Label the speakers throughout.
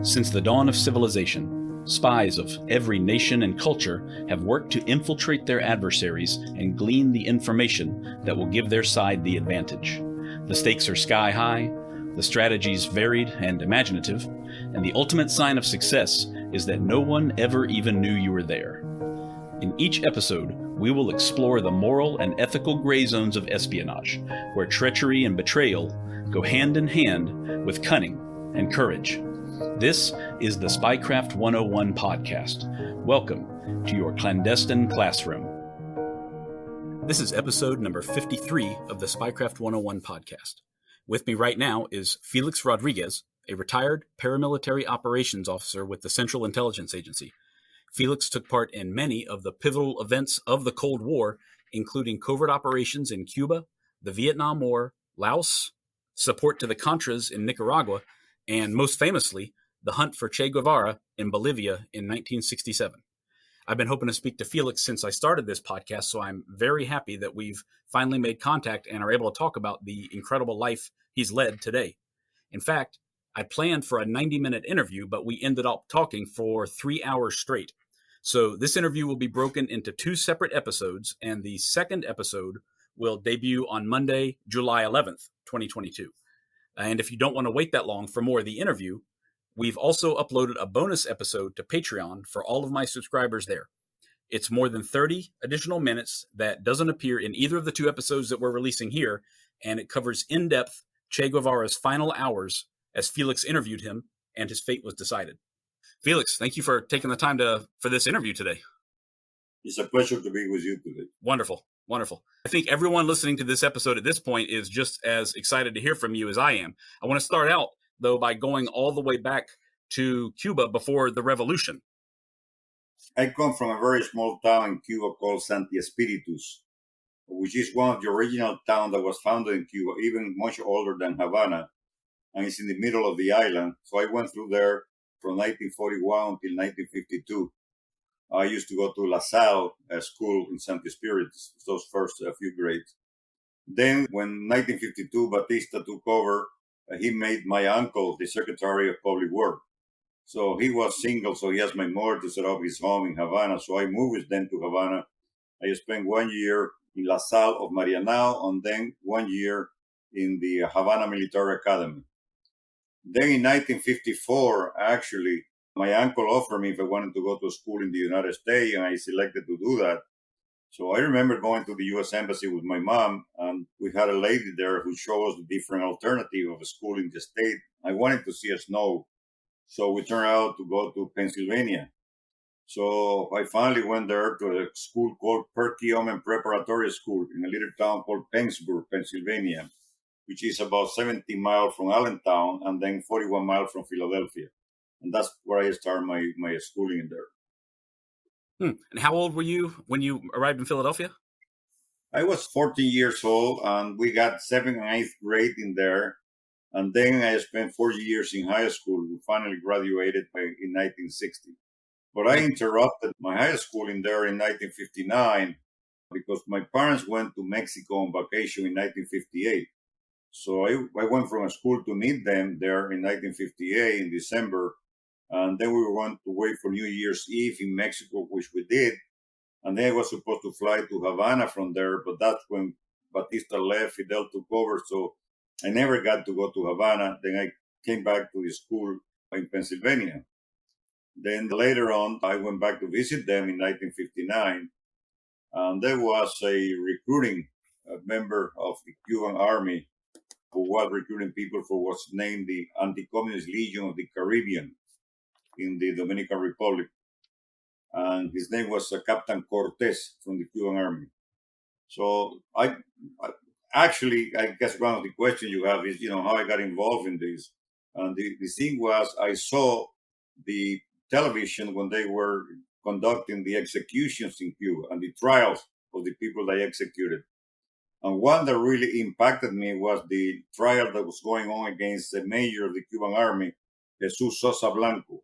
Speaker 1: Since the dawn of civilization, spies of every nation and culture have worked to infiltrate their adversaries and glean the information that will give their side the advantage. The stakes are sky high, the strategies varied and imaginative, and the ultimate sign of success is that no one ever even knew you were there. In each episode, we will explore the moral and ethical gray zones of espionage, where treachery and betrayal go hand in hand with cunning and courage. This is the Spycraft 101 podcast. Welcome to your clandestine classroom. This is episode number 53 of the Spycraft 101 podcast. With me right now is Felix Rodriguez, a retired paramilitary operations officer with the Central Intelligence Agency. Felix took part in many of the pivotal events of the Cold War, including covert operations in Cuba, the Vietnam War, Laos, support to the Contras in Nicaragua, and most famously, the hunt for Che Guevara in Bolivia in 1967. I've been hoping to speak to Felix since I started this podcast, so I'm very happy that we've finally made contact and are able to talk about the incredible life he's led today. In fact, I planned for a 90-minute interview, but we ended up talking for 3 hours straight. So this interview will be broken into 2 separate episodes, and the second episode will debut on Monday, July 11th, 2022. And if you don't want to wait that long for more of the interview, we've also uploaded a bonus episode to Patreon for all of my subscribers there. It's more than 30 additional minutes that doesn't appear in either of the 2 episodes that we're releasing here, and it covers in-depth Che Guevara's final hours as Felix interviewed him and his fate was decided. Felix, thank you for taking the time for this interview today.
Speaker 2: It's a pleasure to be with you today.
Speaker 1: Wonderful. I think everyone listening to this episode at this point is just as excited to hear from you as I am. I want to start out, though, by going all the way back to Cuba before the revolution.
Speaker 2: I come from a very small town in Cuba called Santi Espiritus, which is one of the original towns that was founded in Cuba, even much older than Havana, and it's in the middle of the island. So I went through there from 1941 until 1952. I used to go to La Salle school in Santi Espiritus, those first few grades. Then when 1952 Batista took over, he made my uncle the Secretary of Public Works. So he was single, so he asked my mother to set up his home in Havana. So I moved with them to Havana. I spent 1 year in La Salle of Marianao, and then 1 year in the Havana Military Academy. Then in 1954, actually, my uncle offered me if I wanted to go to school in the United States, and I selected to do that. So I remember going to the U.S. Embassy with my mom, and we had a lady there who showed us the different alternative of a school in the state. I wanted to see a snow, so we turned out to go to Pennsylvania. So I finally went there to a school called Perkiomen Preparatory School in a little town called Pennsburg, Pennsylvania, which is about 70 miles from Allentown and then 41 miles from Philadelphia. And that's where I started my schooling in there.
Speaker 1: And how old were you when you arrived in Philadelphia?
Speaker 2: I was 14 years old, and we got 7th and 8th grade in there. And then I spent 4 years in high school. We finally graduated in 1960. But I interrupted my high school in there in 1959 because my parents went to Mexico on vacation in 1958. So I went from a school to meet them there in 1958 in December. And then we were going to wait for New Year's Eve in Mexico, which we did. And then I was supposed to fly to Havana from there, but that's when Batista left, Fidel took over. So I never got to go to Havana. Then I came back to the school in Pennsylvania. Then later on, I went back to visit them in 1959. And there was a recruiting member of the Cuban Army who was recruiting people for what's named the Anti-Communist Legion of the Caribbean in the Dominican Republic. And his name was Captain Cortez from the Cuban Army. So I guess one of the questions you have is, how I got involved in this. And the thing was, I saw the television when they were conducting the executions in Cuba and the trials of the people they executed. And one that really impacted me was the trial that was going on against the major of the Cuban Army, Jesus Sosa Blanco.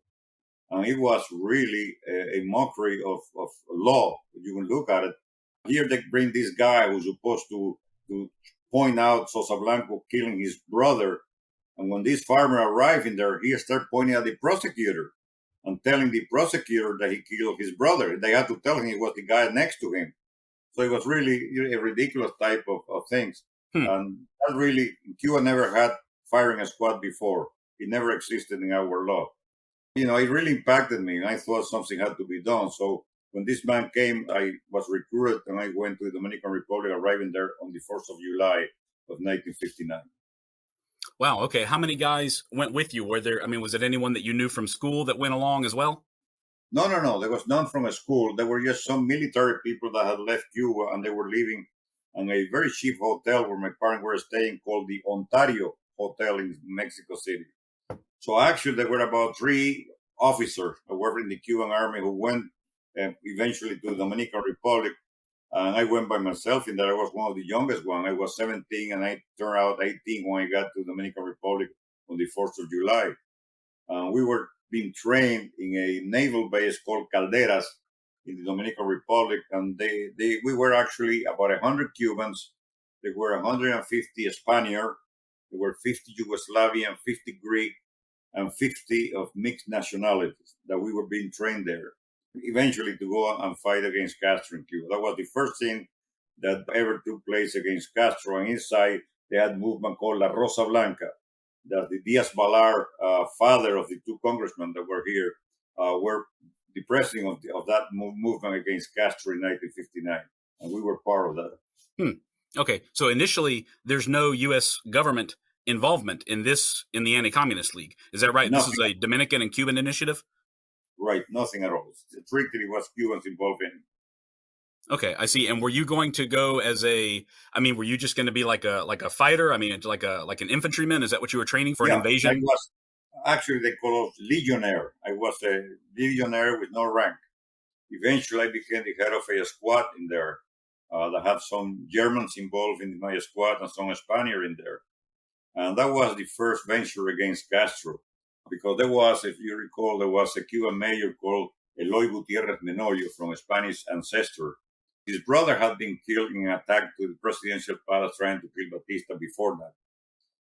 Speaker 2: And it was really a mockery of law. You can look at it. Here they bring this guy who's supposed to point out Sosa Blanco killing his brother, And when this farmer arrived in there, he started pointing at the prosecutor and telling the prosecutor that he killed his brother. They had to tell him it was the guy next to him. So it was really a ridiculous type of things.
Speaker 1: Hmm.
Speaker 2: And that really, Cuba never had firing a squad before. It never existed in our law. It really impacted me. I thought something had to be done. So when this man came, I was recruited and I went to the Dominican Republic, arriving there on the 4th of July of 1959.
Speaker 1: Wow. Okay. How many guys went with you? Was it anyone that you knew from school that went along as well?
Speaker 2: No. There was none from a school. There were just some military people that had left Cuba and they were living in a very cheap hotel where my parents were staying called the Ontario Hotel in Mexico City. So actually, there were about 3 officers that were in the Cuban army who went eventually to the Dominican Republic. And I went by myself in there. I was one of the youngest one. I was 17 and I turned out 18 when I got to the Dominican Republic on the 4th of July. We were being trained in a naval base called Calderas in the Dominican Republic. And we were actually about 100 Cubans. There were 150 Spaniards. There were 50 Yugoslavian, 50 Greek, and 50 of mixed nationalities that we were being trained there, eventually to go and fight against Castro in Cuba. That was the first thing that ever took place against Castro. And inside, they had a movement called La Rosa Blanca, that the Diaz-Balart father of the 2 congressmen that were here were the president of that movement against Castro in 1959. And we were part of that.
Speaker 1: Okay, so initially, there's no U.S. government involvement in the Anti-Communist League. Is that right?
Speaker 2: Nothing.
Speaker 1: This is a Dominican and Cuban initiative?
Speaker 2: Right, nothing at all. Strictly was Cubans involved in.
Speaker 1: Okay, I see. And were you going to go were you just going to be like a fighter? Like an infantryman? Is that what you were training for, an invasion?
Speaker 2: I was, actually, they call us legionnaire. I was a legionnaire with no rank. Eventually, I became the head of a squad in there that had some Germans involved in my squad and some Spaniards in there. And that was the first venture against Castro, because there was, if you recall, there was a Cuban mayor called Eloy Gutierrez Menoyo from a Spanish ancestor. His brother had been killed in an attack to the presidential palace trying to kill Batista before that.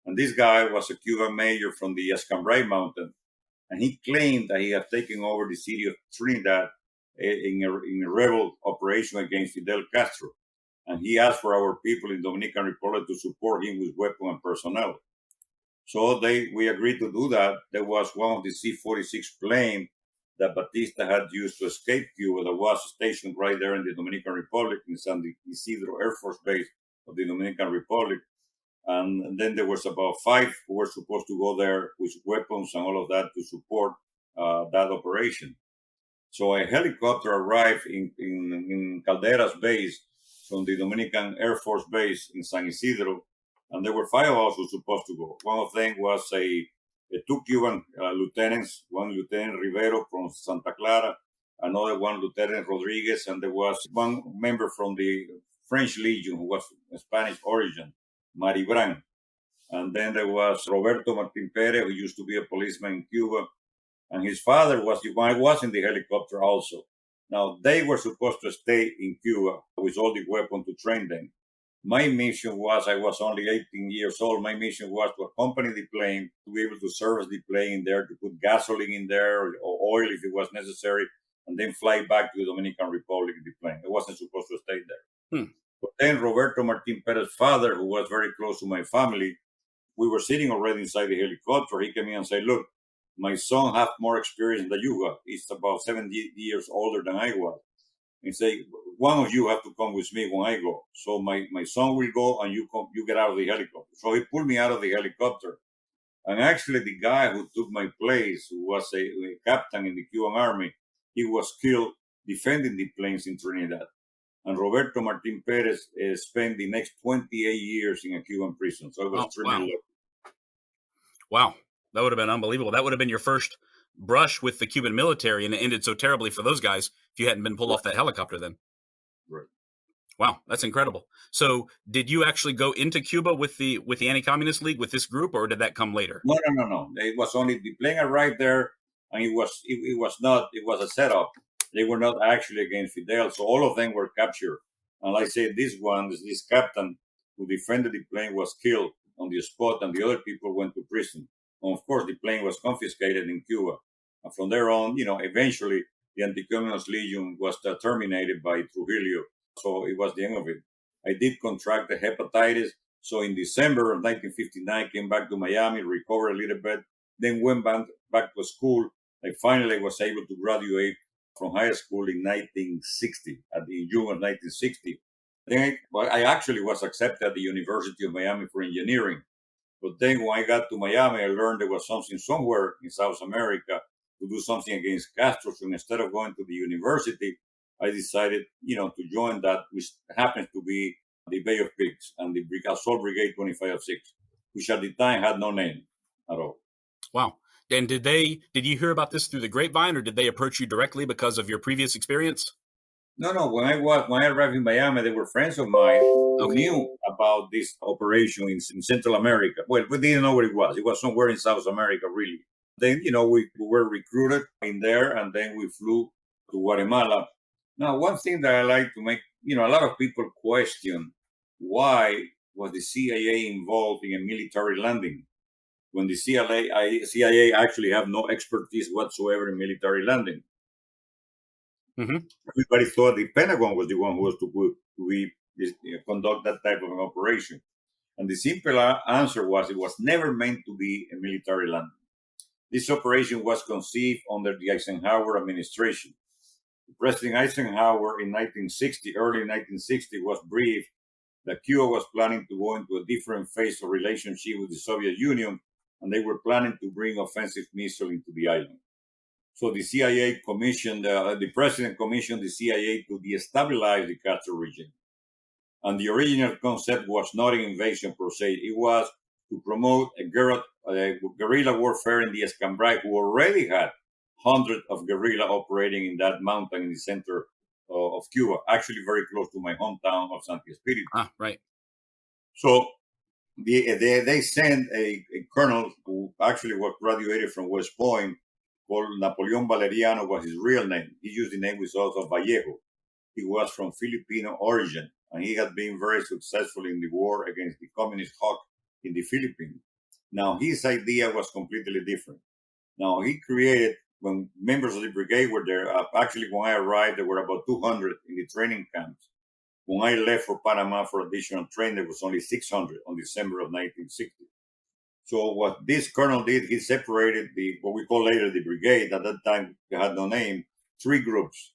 Speaker 2: And this guy was a Cuban mayor from the Escambray Mountain. And he claimed that he had taken over the city of Trinidad in a rebel operation against Fidel Castro. And he asked for our people in Dominican Republic to support him with weapons and personnel. So we agreed to do that. There was one of the C-46 planes that Batista had used to escape Cuba that was stationed right there in the Dominican Republic in San Isidro Air Force Base of the Dominican Republic. And then there was about 5 who were supposed to go there with weapons and all of that to support that operation. So a helicopter arrived in Calderas base from the Dominican Air Force Base in San Isidro, and there were 5 of us who were supposed to go. One of them was 2 Cuban lieutenants, one Lieutenant Rivero from Santa Clara, another one Lieutenant Rodriguez, and there was one member from the French Legion who was of Spanish origin, Maribran. And then there was Roberto Martin Perez, who used to be a policeman in Cuba, and his father was the one who was in the helicopter also. Now, they were supposed to stay in Cuba with all the weapons to train them. My mission was, I was only 18 years old, my mission was to accompany the plane, to be able to service the plane there, to put gasoline in there, or oil if it was necessary, and then fly back to the Dominican Republic in the plane. I wasn't supposed to stay there. But then Roberto Martin Perez's father, who was very close to my family, we were sitting already inside the helicopter. He came in and said, look, my son has more experience than you got. He's about 7 years older than I was. And say, one of you have to come with me when I go. So my son will go and you get out of the helicopter. So he pulled me out of the helicopter. And actually the guy who took my place, who was a captain in the Cuban army, he was killed defending the planes in Trinidad. And Roberto Martin Perez spent the next 28 years in a Cuban prison. So it was extremely lucky.
Speaker 1: Wow. That would have been unbelievable. That would have been your first brush with the Cuban military, and it ended so terribly for those guys if you hadn't been pulled off that helicopter then.
Speaker 2: Right.
Speaker 1: Wow, that's incredible. So did you actually go into Cuba with the Anti-Communist League, with this group, or did that come later?
Speaker 2: No. It was only the plane arrived there, and it was a setup. They were not actually against Fidel, so all of them were captured. And like I said, this captain who defended the plane was killed on the spot, and the other people went to prison. And of course, the plane was confiscated in Cuba. And from there on, eventually the Anti-Communist Legion was terminated by Trujillo. So it was the end of it. I did contract the hepatitis. So in December of 1959, came back to Miami, recovered a little bit, then went back to school. I finally was able to graduate from high school in 1960, in June of 1960. Then I actually was accepted at the University of Miami for engineering. But then when I got to Miami, I learned there was something somewhere in South America to do something against Castro. So instead of going to the university, I decided, to join that, which happens to be the Bay of Pigs and the Assault Brigade 25-6, which at the time had no name at all.
Speaker 1: Wow. And did you hear about this through the grapevine, or did they approach you directly because of your previous experience?
Speaker 2: No. When I arrived in Miami, they were friends of mine who knew about this operation in Central America. Well, we didn't know what it was. It was somewhere in South America, really. Then, we were recruited in there, and then we flew to Guatemala. Now, one thing that I like to make, a lot of people question why was the CIA involved in a military landing when the CIA actually have no expertise whatsoever in military landing.
Speaker 1: Mm-hmm.
Speaker 2: Everybody thought the Pentagon was the one who was to conduct that type of an operation. And the simple answer was it was never meant to be a military landing. This operation was conceived under the Eisenhower administration. President Eisenhower in early 1960, was briefed that Cuba was planning to go into a different phase of relationship with the Soviet Union, and they were planning to bring offensive missiles into the island. So the CIA commissioned, the president commissioned the CIA to destabilize the Castro regime. And the original concept was not an invasion per se. It was to promote a guerrilla warfare in the Escambray, who already had hundreds of guerrilla operating in that mountain in the center of Cuba, actually very close to my hometown of Santi Espiritu.
Speaker 1: Right.
Speaker 2: So they sent a colonel who actually was graduated from West Point, called Napoleon Valeriano was his real name. He used the name with also Vallejo. He was from Filipino origin, and he had been very successful in the war against the communist hawk in the Philippines. Now, his idea was completely different. Now, he created, when members of the brigade were there, actually, when I arrived, there were about 200 in the training camps. When I left for Panama for additional training, there was only 600 on December of 1960. So what this colonel did, he separated what we call later the brigade. At that time, they had no name, 3 groups.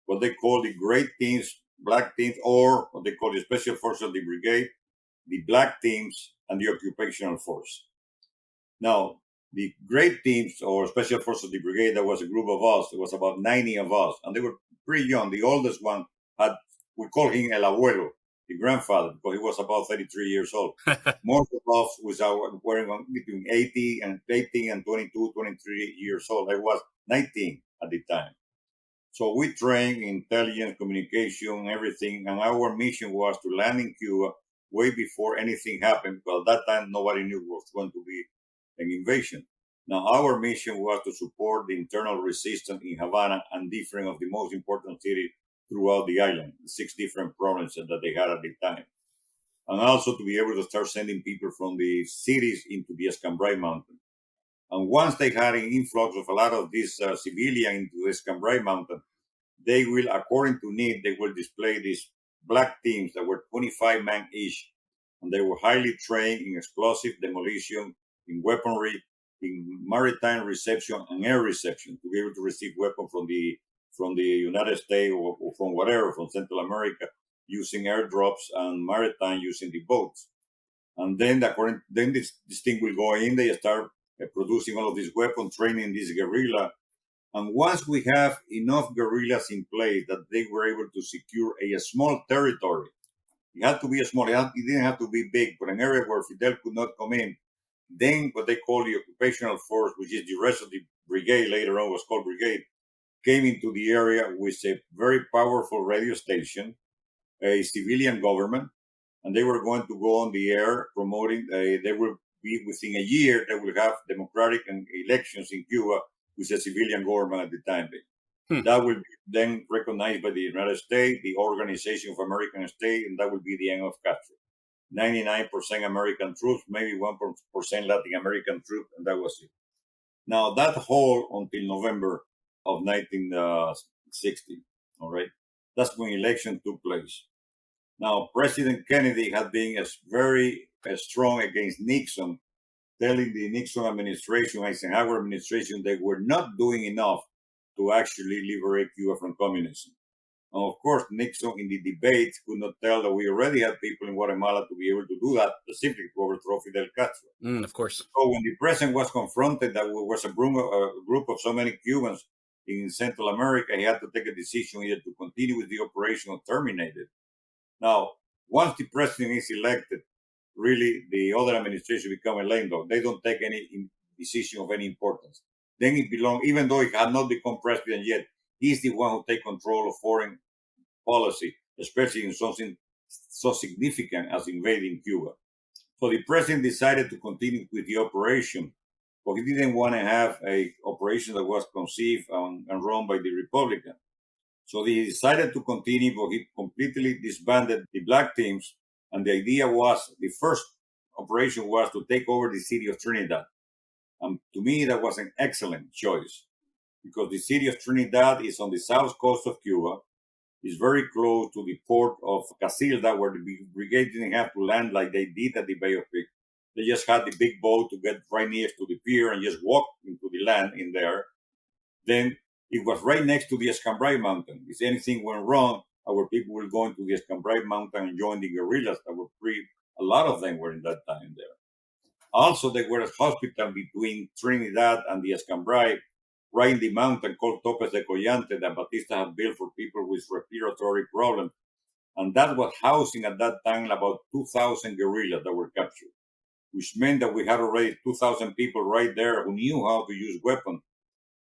Speaker 2: What they call the great teams, black teams, or what they call the special forces of the brigade, the black teams, and the occupational force. Now, the great teams or special forces of the brigade, there was a group of us. There was about 90 of us, and they were pretty young. The oldest one we call him El Abuelo, the grandfather, because he was about 33 years old. Most of us were between 18 and 22, 23 years old. I was 19 at the time. So we trained intelligence, communication, everything, and our mission was to land in Cuba way before anything happened, because at that time nobody knew it was going to be an invasion. Now, our mission was to support the internal resistance in Cabana and different of the most important cities throughout the island, the 6 different provinces that they had at the time. And also to be able to start sending people from the cities into the Escambray Mountain. And once they had an influx of a lot of these civilians into the Escambray Mountain, they will, according to need, they will display these black teams that were 25 men each. And they were highly trained in explosive demolition, in weaponry, in maritime reception and air reception, to be able to receive weapons from the United States or from whatever, from Central America, using airdrops, and maritime using the boats. And then this thing will go in, they start producing all of these weapons, training this guerrilla. And once we have enough guerrillas in place that they were able to secure a small territory, it had to be small, it didn't have to be big, but an area where Fidel could not come in, then what they call the occupational force, which is the rest of the brigade, later on was called brigade, came into the area with a very powerful radio station, a civilian government, and they were going to go on the air promoting, they will be within a year, they will have democratic elections in Cuba with a civilian government at the time being. That will be then recognized by the United States, the Organization of American States, and that will be the end of Castro. 99% American troops, maybe 1% Latin American troops, and that was it. Now, that whole until November of 1960, all right, that's when election took place. Now, President Kennedy had been very strong against Nixon, telling the Nixon administration, Eisenhower administration, they were not doing enough to actually liberate Cuba from communism. And of course, Nixon in the debates could not tell that we already had people in Guatemala to be able to do that, specifically to overthrow Fidel Castro.
Speaker 1: Of course.
Speaker 2: So when the president was confronted that there was a group of so many Cubans in Central America, he had to take a decision either to continue with the operation or terminate it. Now, once the president is elected, really the other administration become a lame dog. They don't take any decision of any importance. Then it belongs, even though he had not become president yet, he's the one who take control of foreign policy, especially in something so significant as invading Cuba. So the president decided to continue with the operation, but he didn't want to have an operation that was conceived and run by the Republican. So he decided to continue, but he completely disbanded the black teams. And the idea was, the first operation was to take over the city of Trinidad. And to me, that was an excellent choice because the city of Trinidad is on the south coast of Cuba. It's very close to the port of Casilda, where the brigade didn't have to land like they did at the Bay of Pigs. They just had the big boat to get right next to the pier and just walk into the land in there. Then it was right next to the Escambray Mountain. If anything went wrong, our people were going to the Escambray Mountain and join the guerrillas that were free. A lot of them were in that time there. Also, there was a hospital between Trinidad and the Escambray, right in the mountain called Topes de Collante that Batista had built for people with respiratory problems. And that was housing at that time about 2,000 guerrillas that were captured, which meant that we had already 2,000 people right there who knew how to use weapons.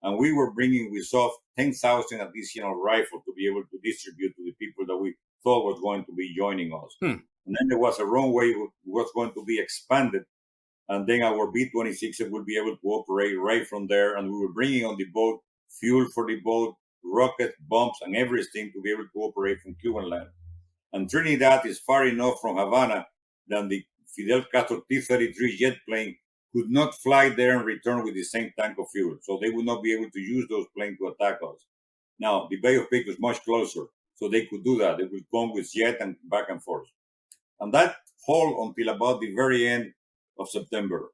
Speaker 2: And we were bringing with us 10,000 additional rifles to be able to distribute to the people that we thought was going to be joining us. And then there was a runway that was going to be expanded. And then our B-26 would be able to operate right from there. And we were bringing on the boat fuel for the boat, rockets, bombs, and everything to be able to operate from Cuban land. And Trinidad is far enough from Havana that the Fidel Castro T-33 jet plane could not fly there and return with the same tank of fuel. So they would not be able to use those planes to attack us. Now, the Bay of Pigs was much closer, so they could do that. They would come with jet and back and forth. And that hold until about the very end of September.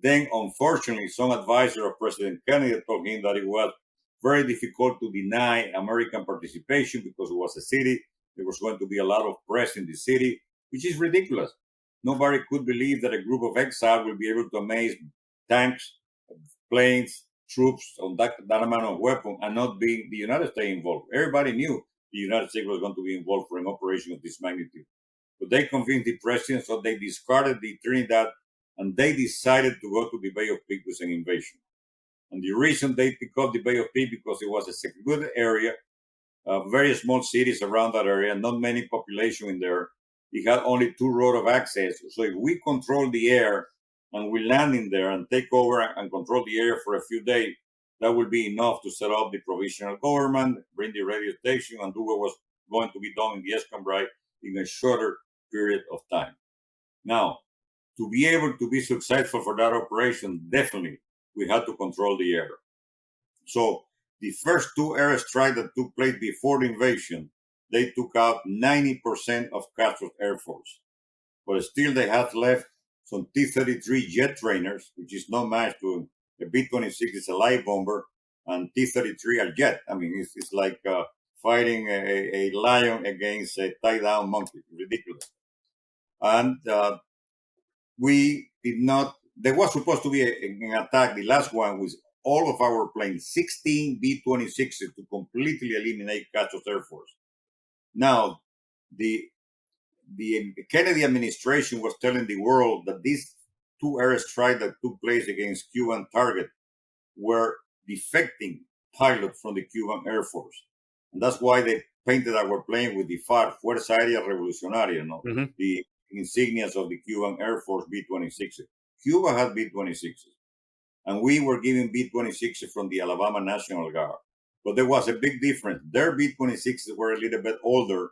Speaker 2: Then, unfortunately, some advisor of President Kennedy told him that it was very difficult to deny American participation because it was a city. There was going to be a lot of press in the city, which is ridiculous. Nobody could believe that a group of exiles will be able to amaze tanks, planes, troops on that amount of weapons and not be the United States involved. Everybody knew the United States was going to be involved for an operation of this magnitude. But they convinced the president, so they discarded the Trinidad and they decided to go to the Bay of Pigs with an invasion. And the reason they picked up the Bay of Pigs because it was a secluded area, very small cities around that area, not many population in there. It had only 2 roads of access. So if we control the air and we land in there and take over and control the air for a few days, that will be enough to set up the provisional government, bring the radio station, and do what was going to be done in the Escambray in a shorter period of time. Now, to be able to be successful for that operation, definitely we had to control the air. So the first 2 airstrikes that took place before the invasion, they took out 90% of Castro's Air Force. But still they had left some T-33 jet trainers, which is no match to a B-26 is a light bomber, and T-33 a jet. I mean, it's like fighting a lion against a tie-down monkey. Ridiculous. And we did not, there was supposed to be an attack, the last one was all of our planes, 16 B-26s to completely eliminate Castro's Air Force. Now, the Kennedy administration was telling the world that these 2 airstrikes that took place against Cuban targets were defecting pilots from the Cuban Air Force. And that's why they painted our plane with the FAR, Fuerza Aérea Revolucionaria, the insignias of the Cuban Air Force B-26s. Cuba had B-26s. And we were given B-26s from the Alabama National Guard. But there was a big difference. Their B-26s were a little bit older,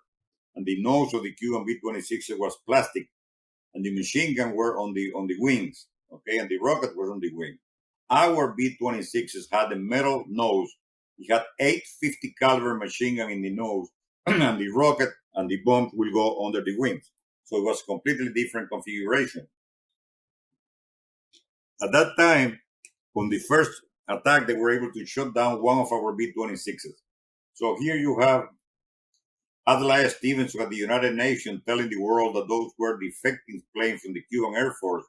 Speaker 2: and the nose of the Cuban B-26 was plastic, and the machine gun were on the wings, okay, and the rocket was on the wing. Our B-26s had a metal nose. It had 850 caliber machine gun in the nose, and the rocket and the bomb will go under the wings. So it was a completely different configuration. At that time, on the first attack, they were able to shut down one of our B-26s. So here you have Adlai Stevenson at the United Nations telling the world that those were defecting planes from the Cuban Air Force.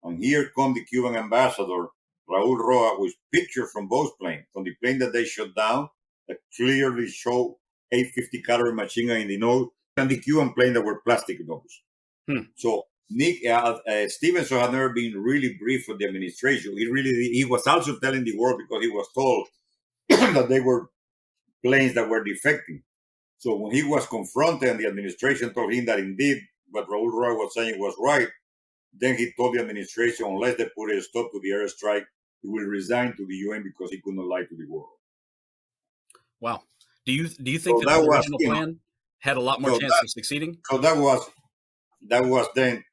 Speaker 2: And here come the Cuban ambassador, Raul Roa, with pictures from both planes, from the plane that they shut down, that clearly show 850 caliber machine gun in the nose, and the Cuban plane that were plastic nose. So Stevenson had never been really briefed with the administration. He was also telling the world, because he was told that they were planes that were defecting. So when he was confronted and the administration told him that indeed what Raul Roy was saying was right, then he told the administration, unless they put a stop to the airstrike, he will resign to the UN because he could not lie to the world.
Speaker 1: Wow. Do you think that the original plan had a lot more chance of succeeding?
Speaker 2: So that was then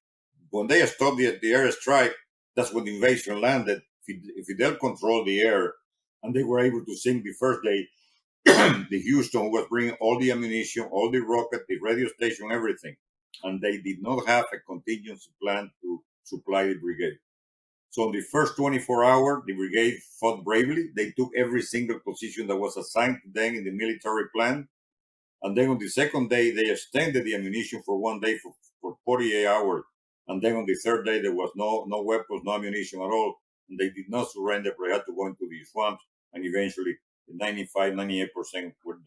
Speaker 2: when they stopped the airstrike. That's when the invasion landed. Fidel controlled the air, and they were able to sink the first day. The Houston, who was bringing all the ammunition, all the rocket, the radio station, everything, and they did not have a contingency plan to supply the brigade. So in the first 24 hours, the brigade fought bravely. They took every single position that was assigned to them in the military plan. And then on the second day, they extended the ammunition for one day for 48 hours. And then on the third day, there was no weapons, no ammunition at all. And they did not surrender, but they had to go into the swamps. And eventually, 98%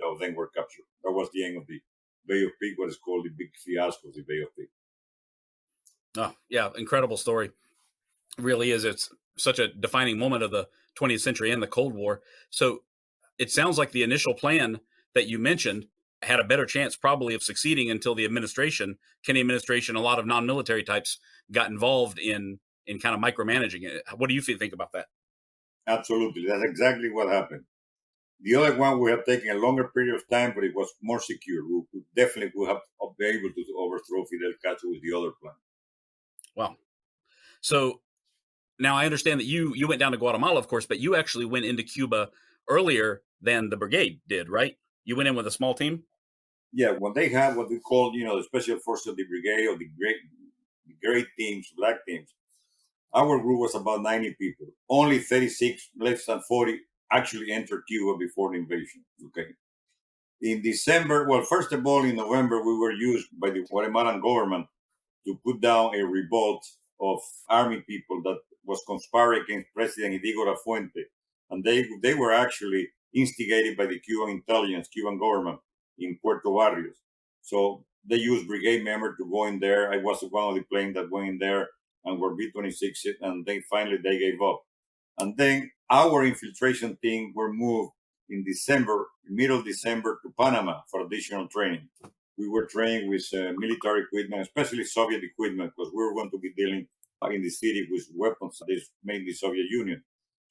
Speaker 2: of them were captured. That was the end of the Bay of Pigs, what is called the big fiasco of the Bay of Pigs.
Speaker 1: Oh, yeah, incredible story. It really is. It's such a defining moment of the 20th century and the Cold War. So it sounds like the initial plan that you mentioned had a better chance probably of succeeding until the Kennedy administration, a lot of non-military types got involved in kind of micromanaging it. What do you think about that?
Speaker 2: Absolutely. That's exactly what happened. The other one would have taken a longer period of time, but it was more secure. We definitely would have been able to overthrow Fidel Castro with the other plan.
Speaker 1: Wow. So now I understand that you went down to Guatemala, of course, but you actually went into Cuba earlier than the brigade did, right? You went in with a small team?
Speaker 2: Yeah, when they had what we called, the special forces of the brigade or the great teams, black teams, our group was about 90 people. Only 36, less than 40, actually entered Cuba before the invasion. Okay. In December, well, first of all, in November, we were used by the Guatemalan government to put down a revolt of army people that was conspiring against President Idigo La Fuente. And they were actually instigated by the Cuban intelligence, Cuban government in Puerto Barrios. So they used brigade members to go in there. I was one of the planes that went in there and were B-26, and they gave up. And then our infiltration team were moved in middle December, to Panama for additional training. We were trained with military equipment, especially Soviet equipment, because we were going to be dealing in the city with weapons that is made in the Soviet Union.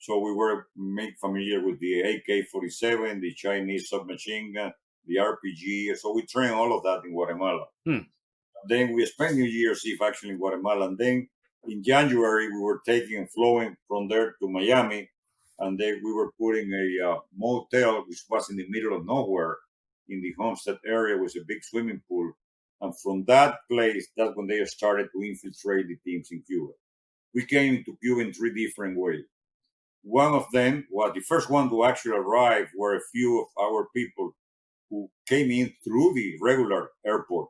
Speaker 2: So we were made familiar with the AK-47, the Chinese submachine gun, the RPG. So we trained all of that in Guatemala. Then we spent New Year's Eve actually in Guatemala. And then in January, we were taking and flowing from there to Miami. And then we were putting a motel, which was in the middle of nowhere in the Homestead area with a big swimming pool. And from that place, that's when they started to infiltrate the teams in Cuba. We came into Cuba in 3 different ways. One of them was the first one to actually arrive were a few of our people who came in through the regular airport.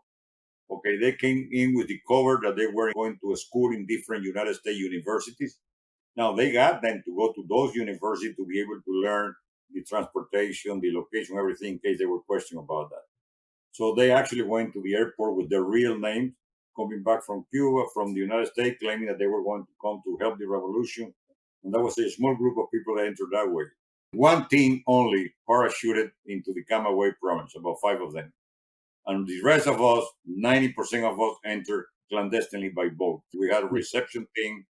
Speaker 2: Okay, they came in with the cover that they were going to a school in different United States universities. Now they got them to go to those universities to be able to learn the transportation, the location, everything, in case they were questioning about that. So they actually went to the airport with their real names, coming back from Cuba, from the United States, claiming that they were going to come to help the revolution. And that was a small group of people that entered that way. One team only parachuted into the Camagüey province, about 5 of them. And the rest of us, 90% of us, entered clandestinely by boat. We had a reception team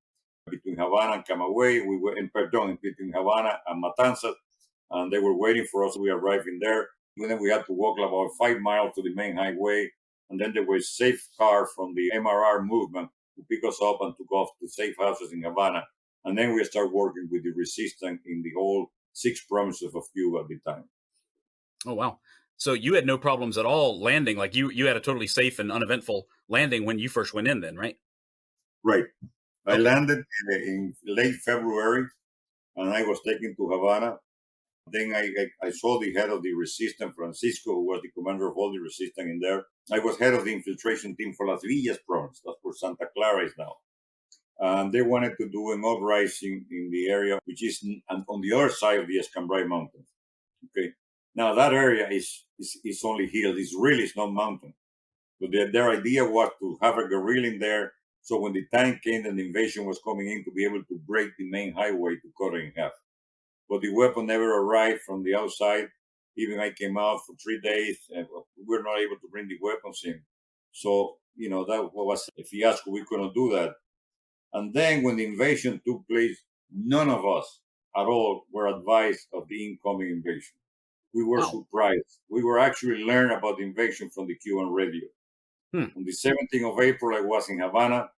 Speaker 2: between Havana and Camagüey. We were between Havana and Matanzas, and they were waiting for us. We arrived in there. And then we had to walk about 5 miles to the main highway. And then there was a safe car from the MRR movement pick us up and took off to safe houses in Havana. And then we started working with the resistance in the whole 6 provinces of Cuba at the time.
Speaker 1: Oh, wow. So you had no problems at all landing. Like you had a totally safe and uneventful landing when you first went in then, right?
Speaker 2: Right. I
Speaker 1: Okay.
Speaker 2: landed in late February, and I was taken to Havana. Then I saw the head of the resistance, Francisco, who was the commander of all the resistance in there. I was head of the infiltration team for Las Villas province. That's where Santa Clara is now. And they wanted to do an uprising in the area, which is on the other side of the Escambray Mountains. Okay. Now that area is only hills. It's not mountain. So their idea was to have a guerrilla in there. So when the time came and the invasion was coming in, to be able to break the main highway to cut it in half. But the weapon never arrived from the outside. Even I came out for 3 days, and we were not able to bring the weapons in. So, that was a fiasco. We couldn't do that. And then when the invasion took place, none of us at all were advised of the incoming invasion. We were surprised. We were actually learned about the invasion from the Cuban radio. On the 17th of April, I was in Havana.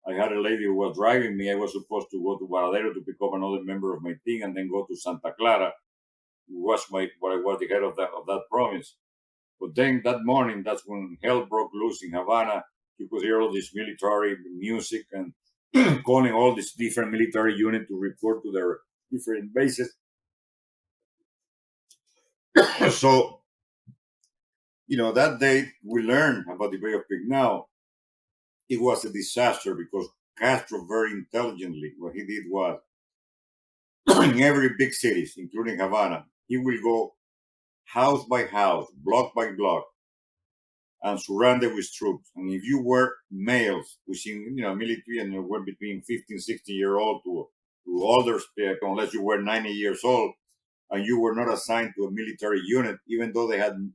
Speaker 2: I had a lady who was driving me. I was supposed to go to Varadero to pick up another member of my team and then go to Santa Clara, who was I was the head of that province. But then that morning, that's when hell broke loose in Havana. You could hear all this military music and calling all these different military units to report to their different bases. So, that day we learned about the Bay of Pigs. Now, it was a disaster because Castro very intelligently, what he did was, in every big cities, including Havana, he will go house by house, block by block, and surround it with troops. And if you were males, which in military, and you were between 15, 16-year-old to older, unless you were 90 years old, and you were not assigned to a military unit, even though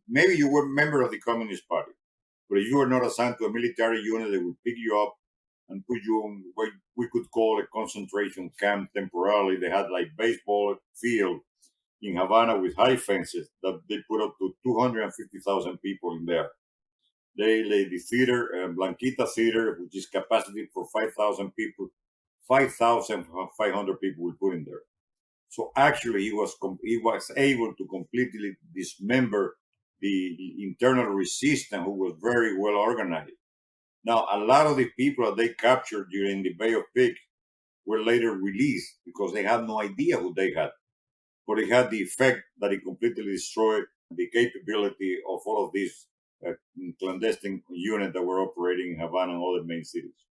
Speaker 2: maybe you were a member of the Communist Party, but if you were not assigned to a military unit, they would pick you up and put you on what we could call a concentration camp temporarily. They had like baseball field in Havana with high fences that they put up to 250,000 people in there. They laid the theater, Blanquita Theater, which is capacity for 5,000 people. 5,500 people were put in there. So actually, he was able to completely dismember the internal resistance, who was very well organized. Now, a lot of the people that they captured during the Bay of Pigs were later released because they had no idea who they had. But it had the effect that it completely destroyed the capability of all of these clandestine units that were operating in Havana and other main cities.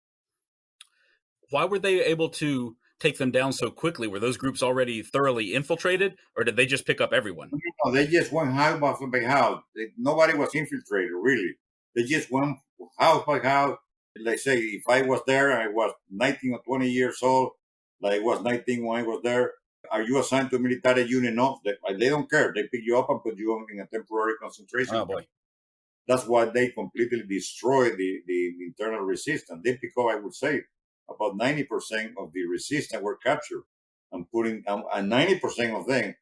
Speaker 1: Why were they able to take them down so quickly? Were those groups already thoroughly infiltrated, or did they just pick up everyone?
Speaker 2: No, they just went house by house. Nobody was infiltrated, really. They just went house by house. Let's say if I was there, I was 19 or 20 years old, like I was 19 when I was there. Are you assigned to a military unit? No, they don't care. They pick you up and put you in a temporary concentration camp.
Speaker 1: Boy.
Speaker 2: That's why they completely destroyed the internal resistance. They pick up, I would say, about 90% of the resistance were captured, and 90% of them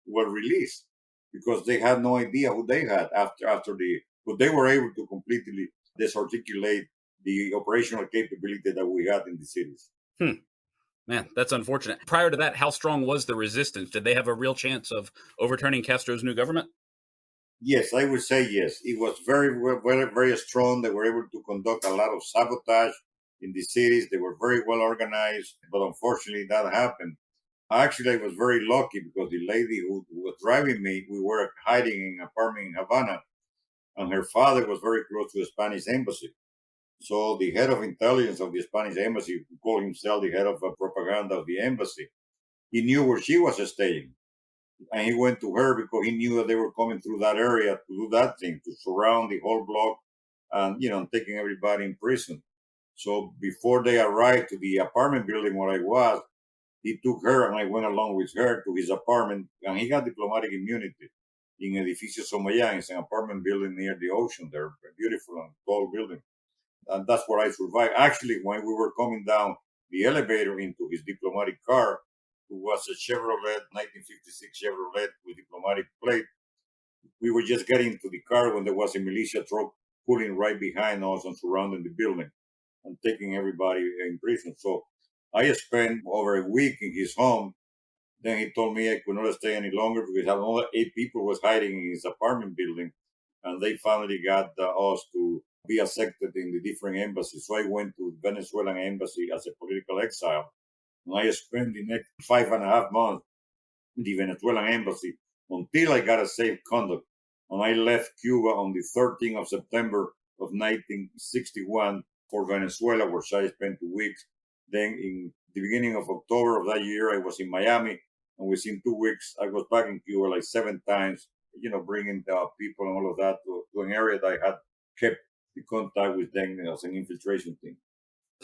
Speaker 2: were released because they had no idea who they had but they were able to completely disarticulate the operational capability that we had in the cities.
Speaker 1: Man, that's unfortunate. Prior to that, how strong was the resistance? Did they have a real chance of overturning Castro's new government?
Speaker 2: Yes, I would say yes. It was very, very, very strong. They were able to conduct a lot of sabotage in the cities. They were very well organized, but unfortunately that happened. Actually, I was very lucky because the lady who was driving me, we were hiding in an apartment in Havana, and her father was very close to the Spanish embassy. So the head of intelligence of the Spanish embassy, who called himself the head of propaganda of the embassy, he knew where she was staying. And he went to her because he knew that they were coming through that area to do that thing, to surround the whole block and, taking everybody in prison. So before they arrived to the apartment building where I was, he took her and I went along with her to his apartment, and he got diplomatic immunity in Edificio Somayan. It's an apartment building near the ocean there, a beautiful and tall building. And that's where I survived. Actually, when we were coming down the elevator into his diplomatic car, who was a Chevrolet, 1956 Chevrolet with diplomatic plate, we were just getting to the car when there was a militia truck pulling right behind us and surrounding the building. and taking everybody in prison. So I spent over a week in his home. Then he told me I could not stay any longer because another 8 people was hiding in his apartment building, and they finally got us to be accepted in the different embassies. So I went to the Venezuelan embassy as a political exile, and I spent the next 5.5 months in the Venezuelan embassy until I got a safe conduct. And I left Cuba on the 13th of September of 1961 for Venezuela, where I spent 2 weeks. Then in the beginning of October of that year, I was in Miami, and within 2 weeks, I was back in Cuba like 7 times, bringing the people and all of that to an area that I had kept the contact with them as an infiltration team.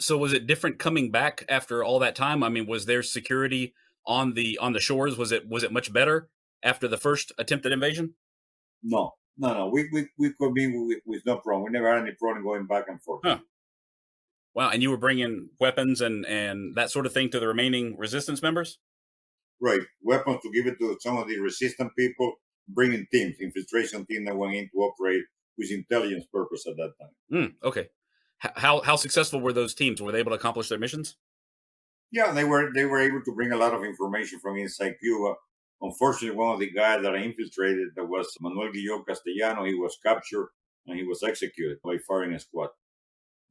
Speaker 1: So was it different coming back after all that time? I mean, was there security on the shores? Was it much better after the first attempted invasion?
Speaker 2: No. We could be with no problem. We never had any problem going back and forth.
Speaker 1: Huh. Wow. And you were bringing weapons and that sort of thing to the remaining resistance members?
Speaker 2: Right. Weapons to give it to some of the resistant people, bringing teams, infiltration team that went in to operate with intelligence purpose at that time.
Speaker 1: Okay. How successful were those teams? Were they able to accomplish their missions?
Speaker 2: Yeah, they were able to bring a lot of information from inside Cuba. Unfortunately, one of the guys that I infiltrated, that was Manuel Guillot Castellano, he was captured and he was executed by firing a squad.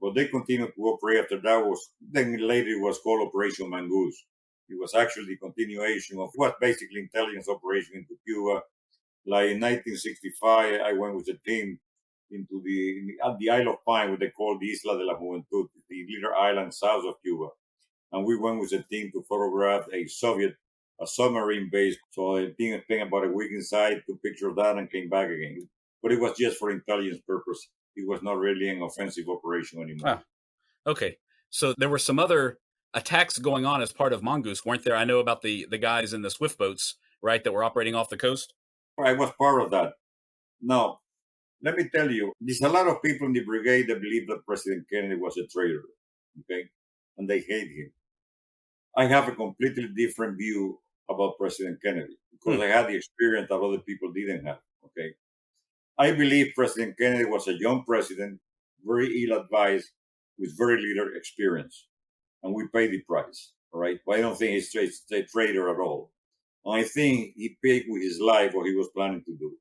Speaker 2: But they continued to operate after that. Then later it was called Operation Mongoose. It was actually the continuation of what basically intelligence operation into Cuba. Like in 1965, I went with a team into the Isle of Pine, what they call the Isla de la Juventud, the little island south of Cuba. And we went with a team to photograph a submarine base. So the team spent about a week inside, took picture of that, and came back again. But it was just for intelligence purpose. It was not really an offensive operation anymore.
Speaker 1: Okay. So there were some other attacks going on as part of Mongoose, weren't there? I know about the guys in the swift boats, right, that were operating off the coast.
Speaker 2: I was part of that. Now, let me tell you, there's a lot of people in the brigade that believe that President Kennedy was a traitor, okay? And they hate him. I have a completely different view about President Kennedy because I had the experience that other people didn't have, okay? I believe President Kennedy was a young president, very ill-advised, with very little experience. And we paid the price, all right? But I don't think he's a traitor at all. And I think he paid with his life what he was planning to do.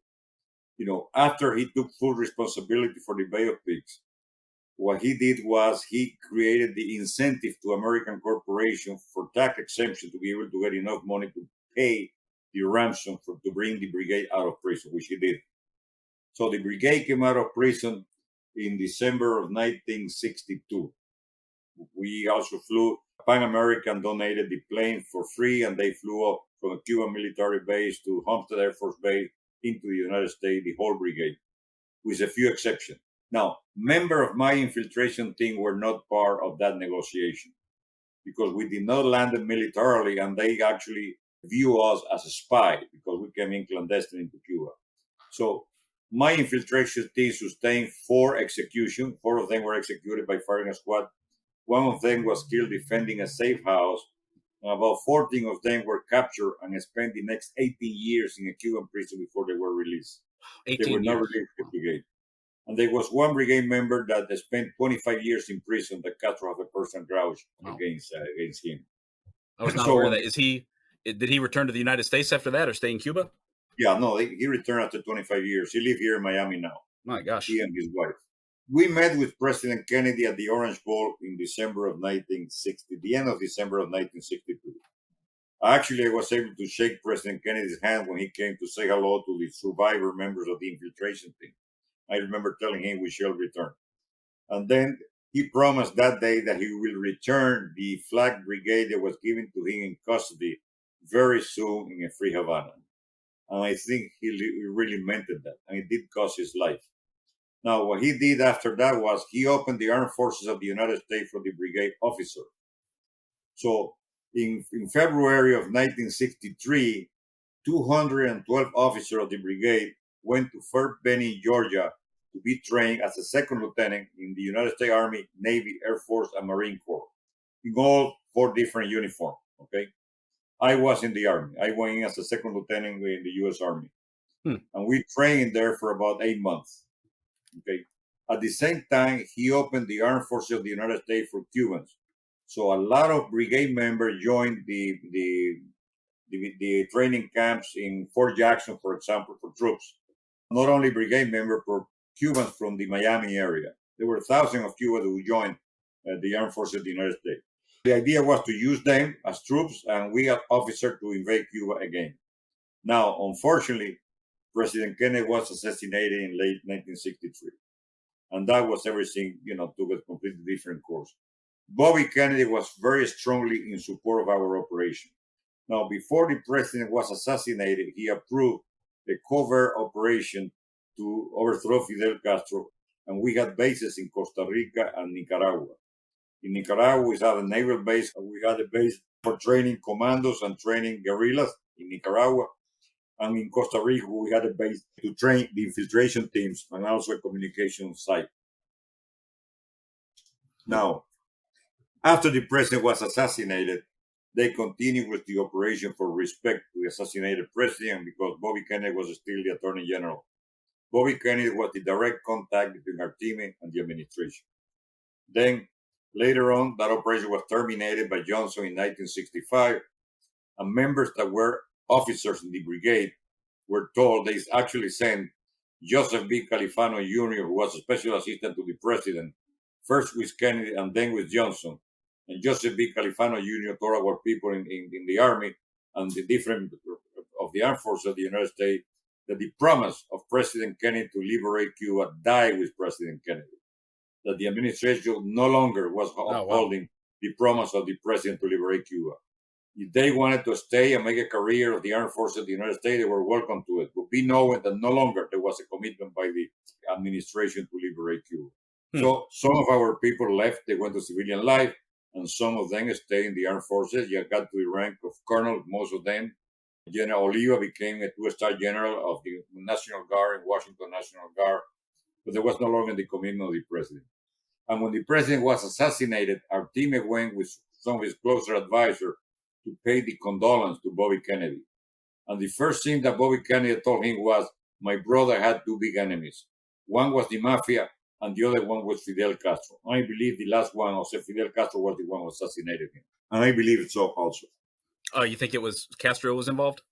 Speaker 2: After he took full responsibility for the Bay of Pigs, what he did was he created the incentive to American corporations for tax exemption to be able to get enough money to pay the ransom to bring the brigade out of prison, which he did. So the brigade came out of prison in December of 1962. We also flew. Pan American donated the plane for free, and they flew up from a Cuban military base to Homestead Air Force Base into the United States, the whole brigade, with a few exceptions. Now, members of my infiltration team were not part of that negotiation because we did not land them militarily, and they actually view us as a spy because we came in clandestine into Cuba. So my infiltration team sustained 4 executions. 4 of them were executed by firing a squad. 1 of them was killed defending a safe house. And about 14 of them were captured and spent the next 18 years in a Cuban prison before they were released.
Speaker 1: 18
Speaker 2: they were not released to the brigade. And there was 1 brigade member that spent 25 years in prison that Castro had a personal grudge against him.
Speaker 1: I was not aware of that. Did he return to the United States after that or stay in Cuba?
Speaker 2: Yeah, no, he returned after 25 years. He lives here in Miami now.
Speaker 1: My gosh.
Speaker 2: He and his wife. We met with President Kennedy at the Orange Bowl in December of 1960, the end of December of 1962. Actually, I was able to shake President Kennedy's hand when he came to say hello to the survivor members of the infiltration team. I remember telling him we shall return. And then he promised that day that he will return the flag brigade that was given to him in custody very soon in a free Havana. And I think he really meant that, and it did cost his life. Now, what he did after that was he opened the Armed Forces of the United States for the brigade officer. So in February of 1963, 212 officers of the brigade went to Fort Benning, Georgia, to be trained as a second lieutenant in the United States Army, Navy, Air Force, and Marine Corps, in all 4 different uniforms, okay? I was in the Army. I went in as a second lieutenant in the U.S. Army. And we trained there for about 8 months. Okay. At the same time, he opened the armed forces of the United States for Cubans. So a lot of brigade members joined the training camps in Fort Jackson, for example, for troops. Not only brigade members, but Cubans from the Miami area. There were thousands of Cubans who joined the armed forces of the United States. The idea was to use them as troops and we as officers to invade Cuba again. Now, unfortunately, President Kennedy was assassinated in late 1963. And that was everything, took a completely different course. Bobby Kennedy was very strongly in support of our operation. Now, before the president was assassinated, he approved a covert operation to overthrow Fidel Castro, and we had bases in Costa Rica and Nicaragua. In Nicaragua, we had a naval base, and we had a base for training commandos and training guerrillas in Nicaragua. And in Costa Rica, we had a base to train the infiltration teams and also a communication site. Now, after the president was assassinated, they continued with the operation for respect to the assassinated president because Bobby Kennedy was still the attorney general. Bobby Kennedy was the direct contact between our team and the administration. Then, later on, that operation was terminated by Johnson in 1965, and members that were officers in the brigade were told they actually sent Joseph B. Califano Jr., who was a special assistant to the president, first with Kennedy and then with Johnson. And Joseph B. Califano Jr. told our people in the army and the different of the armed forces of the United States that the promise of President Kennedy to liberate Cuba died with President Kennedy. That the administration no longer was upholding the promise of the president to liberate Cuba. If they wanted to stay and make a career of the armed forces of the United States, they were welcome to it. But be knowing that no longer there was a commitment by the administration to liberate Cuba. So some of our people left, they went to civilian life, and some of them stayed in the armed forces. You got to the rank of colonel, most of them. General Oliva became a two-star general of the National Guard in Washington National Guard, but there was no longer the commitment of the president. And when the president was assassinated, our team went with some of his closer advisors to pay the condolence to Bobby Kennedy. And the first thing that Bobby Kennedy told him was, my brother had two big enemies. One was the mafia, and the other one was Fidel Castro. I believe the last one, also Fidel Castro, was the one who assassinated him. And I believe it so also.
Speaker 1: Oh, you think it was Castro was involved?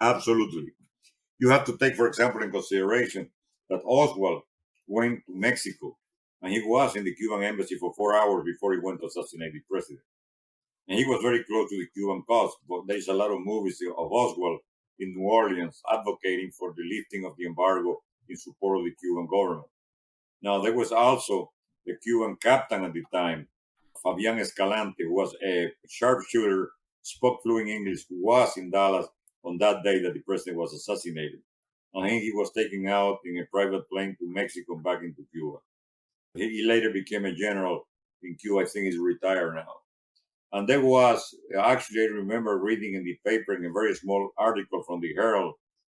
Speaker 2: Absolutely. You have to take, for example, in consideration that Oswald went to Mexico, and he was in the Cuban embassy for 4 hours before he went to assassinate the president. And he was very close to the Cuban cause, but there's a lot of movies of Oswald in New Orleans advocating for the lifting of the embargo in support of the Cuban government. Now, there was also the Cuban captain at the time, Fabian Escalante, who was a sharpshooter, spoke fluent English, who was in Dallas on that day that the president was assassinated. And he was taken out in a private plane to Mexico and back into Cuba. He later became a general in Cuba. I think he's retired now. And there was, actually, I remember reading in the paper in a very small article from the Herald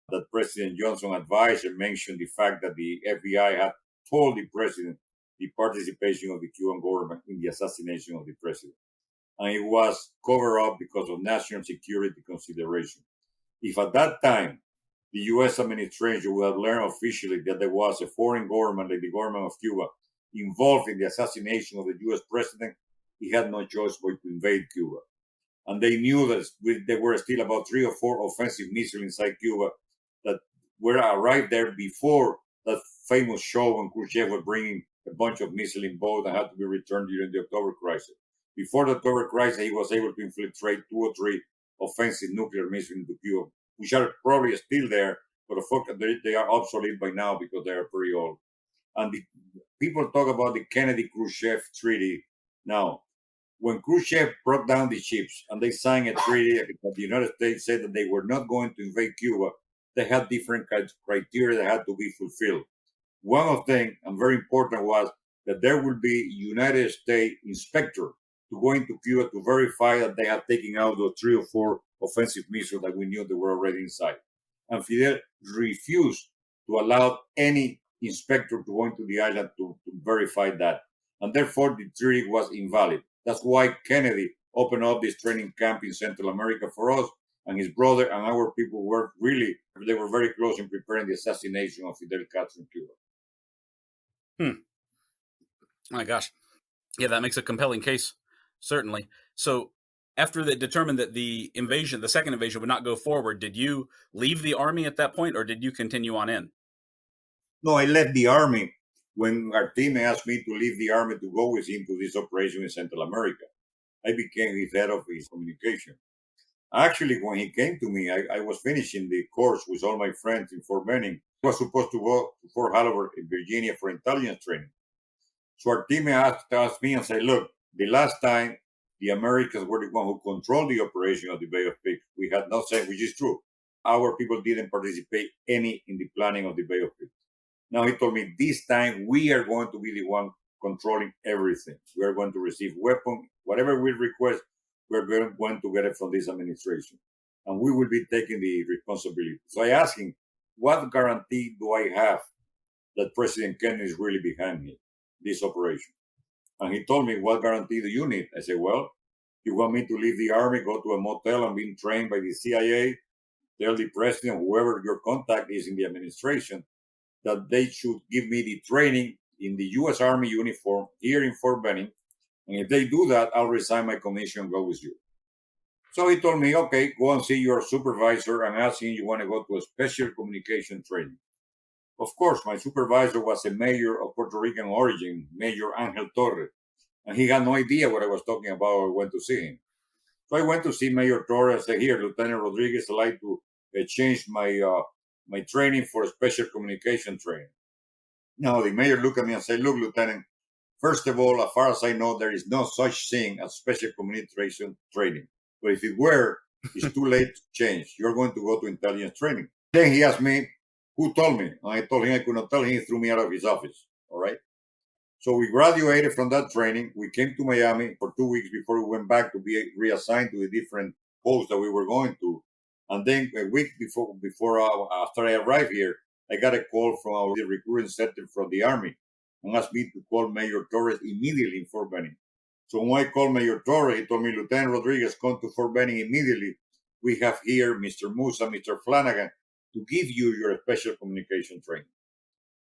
Speaker 2: that President Johnson advisor mentioned the fact that the FBI had told the president the participation of the Cuban government in the assassination of the president. And it was covered up because of national security consideration. If at that time the U.S. administration would have learned officially that there was a foreign government, like the government of Cuba, involved in the assassination of the U.S. president, he had no choice but to invade Cuba. And they knew that there were still about 3 or 4 offensive missiles inside Cuba that were arrived there before that famous show when Khrushchev was bringing a bunch of missiles in boat and had to be returned during the October crisis. Before the October crisis, he was able to infiltrate 2 or 3 offensive nuclear missiles into Cuba, which are probably still there, but they are obsolete by now because they are pretty old. And people talk about the Kennedy-Khrushchev treaty. Now, when Khrushchev brought down the ships and they signed a treaty that the United States said that they were not going to invade Cuba, they had different criteria that had to be fulfilled. One of them, and very important, was that there will be United States inspector to go into Cuba to verify that they had taken out those 3 or 4 offensive missiles that we knew they were already inside. And Fidel refused to allow any inspector to go into the island to verify that. And therefore, the treaty was invalid. That's why Kennedy opened up this training camp in Central America for us, and his brother and our people were very close in preparing the assassination of Fidel Castro in Cuba.
Speaker 1: My gosh. Yeah, that makes a compelling case, certainly. So after they determined that the second invasion would not go forward, did you leave the army at that point, or did you continue on in?
Speaker 2: No, I left the army when our team asked me to leave the army to go with him to this operation in Central America. I became his head of his communication. Actually, when he came to me, I was finishing the course with all my friends in Fort Benning. I was supposed to go to Fort Hanover in Virginia for intelligence training. So our team asked me and said, look, the last time the Americans were the one who controlled the operation of the Bay of Pigs, we had not said, which is true. Our people didn't participate any in the planning of the Bay of Pigs. Now he told me this time we are going to be the one controlling everything. We are going to receive weapons, whatever we request, we're going to get it from this administration. And we will be taking the responsibility. So I asked him, what guarantee do I have that President Kennedy is really behind me, this operation? And he told me, what guarantee do you need? I said, well, you want me to leave the army, go to a motel and be trained by the CIA, tell the president, whoever your contact is in the administration, that they should give me the training in the U.S. Army uniform here in Fort Benning. And if they do that, I'll resign my commission and go with you. So he told me, okay, go and see your supervisor and ask him you want to go to a special communication training. Of course, my supervisor was a mayor of Puerto Rican origin, Major Angel Torres, and he had no idea what I was talking about. I went to see him. So I went to see Mayor Torres and said, here, Lieutenant Rodriguez, I'd like to change my training for a special communication training. Now, the mayor looked at me and said, look, Lieutenant, first of all, as far as I know, there is no such thing as special communication training. But if it were, it's too late to change. You're going to go to intelligence training. Then he asked me, who told me? And I told him I could not tell him. He threw me out of his office. All right. So we graduated from that training. We came to Miami for 2 weeks before we went back to be reassigned to the different posts that we were going to. And then a week after I arrived here, I got a call from our recruiting center from the Army and asked me to call Mayor Torres immediately in Fort Benning. So when I called Mayor Torres, he told me, Lieutenant Rodriguez, come to Fort Benning immediately. We have here Mr. Musa, Mr. Flanagan, to give you your special communication training.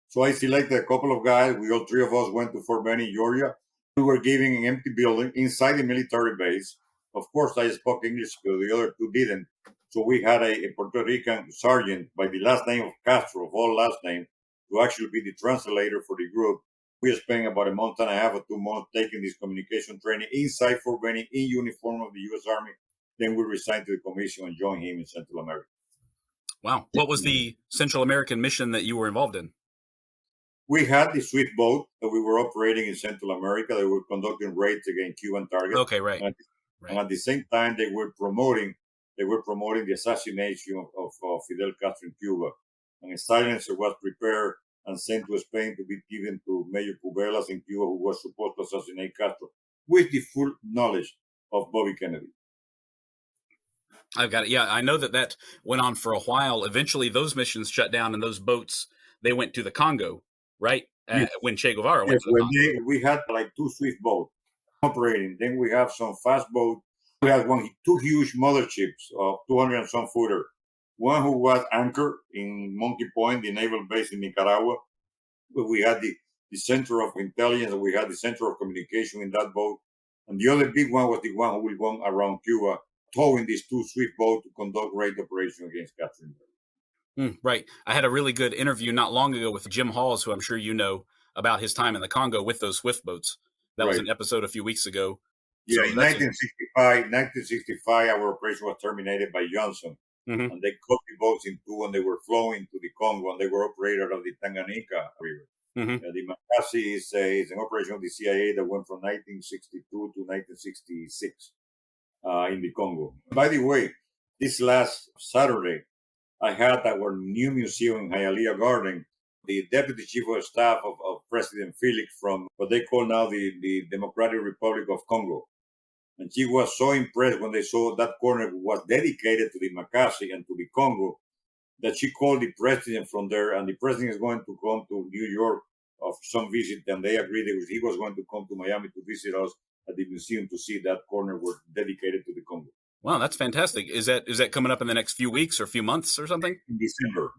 Speaker 2: So I selected a couple of guys. We all three of us went to Fort Benning, Georgia. We were giving an empty building inside the military base. Of course, I spoke English, but the other two didn't. So we had a Puerto Rican sergeant by the last name of Castro, of all last names, to actually be the translator for the group. We spent about a month and a half or 2 months taking this communication training inside Fort Benning in uniform of the U.S. Army. Then we resigned to the commission and joined him in Central America.
Speaker 1: Wow. What was the Central American mission that you were involved in?
Speaker 2: We had the swift boat that we were operating in Central America. They were conducting raids against Cuban targets.
Speaker 1: Okay, right.
Speaker 2: And at the same time, they were promoting the assassination of Fidel Castro in Cuba. And a silencer was prepared and sent to Spain to be given to Major Cubelas in Cuba, who was supposed to assassinate Castro, with the full knowledge of Bobby Kennedy.
Speaker 1: I've got it. Yeah, I know that went on for a while. Eventually, those missions shut down, and those boats, they went to the Congo, right?
Speaker 2: Yes.
Speaker 1: When Che Guevara went to the Congo.
Speaker 2: We had like 2 swift boats operating. Then we have some fast boats. We had 2 huge motherships of 200 and some footer. One who was anchored in Monkey Point, the naval base in Nicaragua. We had the center of intelligence, and we had the center of communication in that boat. And the other big one was the one who will go around Cuba, towing these 2 swift boats to conduct raid operations against Castro.
Speaker 1: Right. I had a really good interview not long ago with Jim Halls, who I'm sure you know, about his time in the Congo with those swift boats. That was an episode a few weeks ago.
Speaker 2: Yeah, so in 1965, our operation was terminated by Johnson. Mm-hmm. And they cut the boats in 2 and they were flowing to the Congo, and they were operated out of the Tanganyika River. Mm-hmm. The Makasi is an operation of the CIA that went from 1962 to 1966 in the Congo. By the way, this last Saturday, I had our new museum in Hialeah Garden, the Deputy Chief of Staff of President Felix from what they call now the Democratic Republic of Congo. And she was so impressed when they saw that corner was dedicated to the Makasi and to the Congo that she called the president from there, and the president is going to come to New York for some visit, and they agreed that he was going to come to Miami to visit us at the museum to see that corner was dedicated to the Congo.
Speaker 1: Wow, that's fantastic. Is that coming up in the next few weeks or few months or something?
Speaker 2: In December of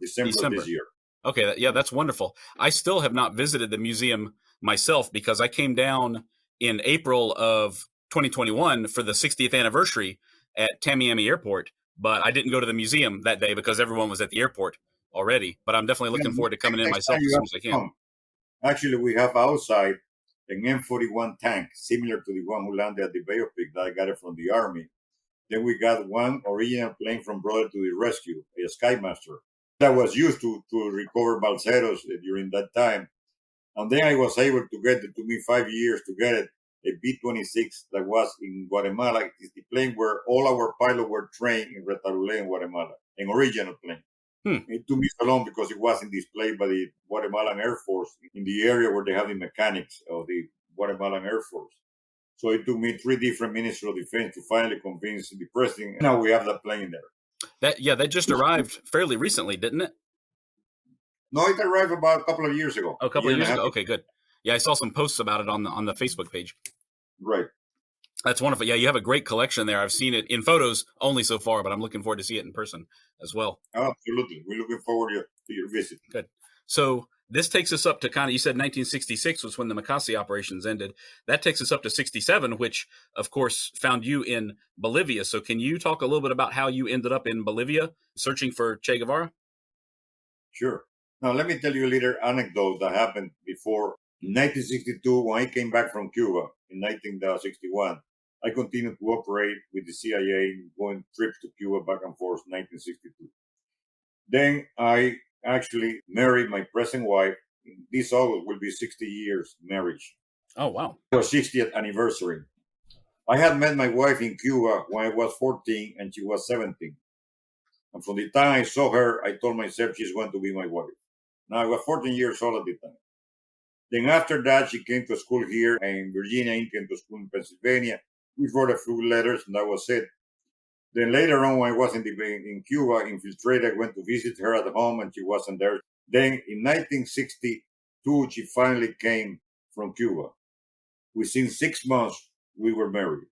Speaker 2: this year.
Speaker 1: Okay, yeah, that's wonderful. I still have not visited the museum myself because I came down in April of 2021 for the 60th anniversary at Tamiami Airport, but I didn't go to the museum that day because everyone was at the airport already. But I'm definitely
Speaker 2: Yeah,
Speaker 1: looking forward to coming in
Speaker 2: next time
Speaker 1: myself as
Speaker 2: you
Speaker 1: soon
Speaker 2: have
Speaker 1: as I
Speaker 2: to
Speaker 1: can.
Speaker 2: come. Actually, we have outside an M41 tank, similar to the one who landed at the Bay of Pigs that I got it from the Army. Then we got one original plane from Brother to the Rescue, a Skymaster, that was used to recover balseros during that time. And then I was able to get it, to me 5 years to get it, a B-26 that was in Guatemala. It's the plane where all our pilots were trained in Retalule in Guatemala, an original plane. It took me so long because it wasn't displayed by the Guatemalan Air Force in the area where they have the mechanics of the Guatemalan Air Force. So it took me 3 different ministers of defense to finally convince the president. Now we have that plane there.
Speaker 1: That just arrived fairly recently, didn't it?
Speaker 2: No, it arrived about a couple of years ago.
Speaker 1: Oh, a couple of years ago. Okay, good. Yeah, I saw some posts about it on the Facebook page.
Speaker 2: Right.
Speaker 1: That's wonderful. Yeah, you have a great collection there. I've seen it in photos only so far, but I'm looking forward to see it in person as well.
Speaker 2: Absolutely. We're looking forward to your visit.
Speaker 1: Good. So this takes us up to kind of, you said 1966 was when the Makasi operations ended. That takes us up to 67, which, of course, found you in Bolivia. So can you talk a little bit about how you ended up in Bolivia searching for Che Guevara?
Speaker 2: Sure. Now, let me tell you a little anecdote that happened before. In 1962, when I came back from Cuba in 1961, I continued to operate with the CIA, going trips to Cuba back and forth, 1962. Then I actually married my present wife. This August will be 60 years marriage.
Speaker 1: Oh, wow.
Speaker 2: Our 60th anniversary. I had met my wife in Cuba when I was 14 and she was 17. And from the time I saw her, I told myself she's going to be my wife. Now, I was 14 years old at the time. Then after that, she came to school here in Virginia, I came to school in Pennsylvania. We wrote a few letters, and that was it. Then later on, when I was in Cuba, infiltrated, went to visit her at home, and she wasn't there. Then in 1962, she finally came from Cuba. Within 6 months, we were married.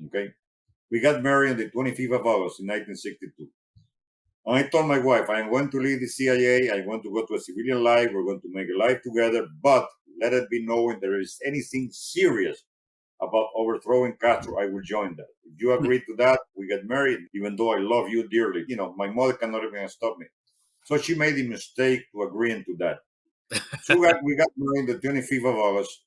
Speaker 2: Okay, we got married on the 25th of August in 1962. And I told my wife, I'm going to leave the CIA. I want to go to a civilian life. We're going to make a life together. But let it be known, if there is anything serious about overthrowing Castro, I will join that. If you agree to that, we get married, even though I love you dearly. You know, my mother cannot even stop me. So she made the mistake to agreeing to that. So we got married the 25th of August.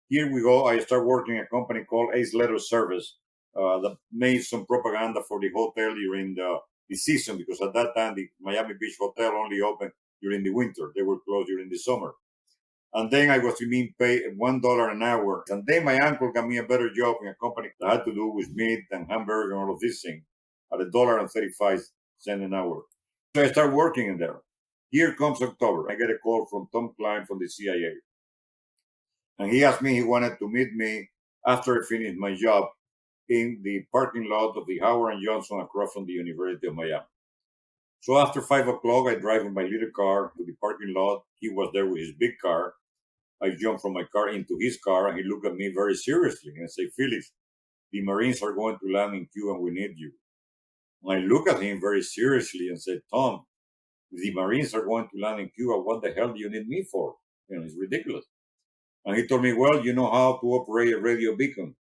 Speaker 2: Here we go. I start working at a company called Ace Letter Service that made some propaganda for the hotel during the season, because at that time the Miami Beach Hotel only opened during the winter. They were closed during the summer. And then I was being paid $1 an hour. And then my uncle got me a better job in a company that had to do with meat and hamburger and all of these things at $1.35 an hour. So I started working in there. Here comes October. I get a call from Tom Klein from the CIA. And he asked me, he wanted to meet me after I finished my job in the parking lot of the Howard and Johnson across from the University of Miami. So after 5 o'clock, I drive in my little car to the parking lot. He was there with his big car. I jumped from my car into his car, and he looked at me very seriously and said, Felix, the Marines are going to land in Cuba and we need you. And I looked at him very seriously and said, Tom, if the Marines are going to land in Cuba, what the hell do you need me for? You know, it's ridiculous. And he told me, well, you know how to operate a radio beacon.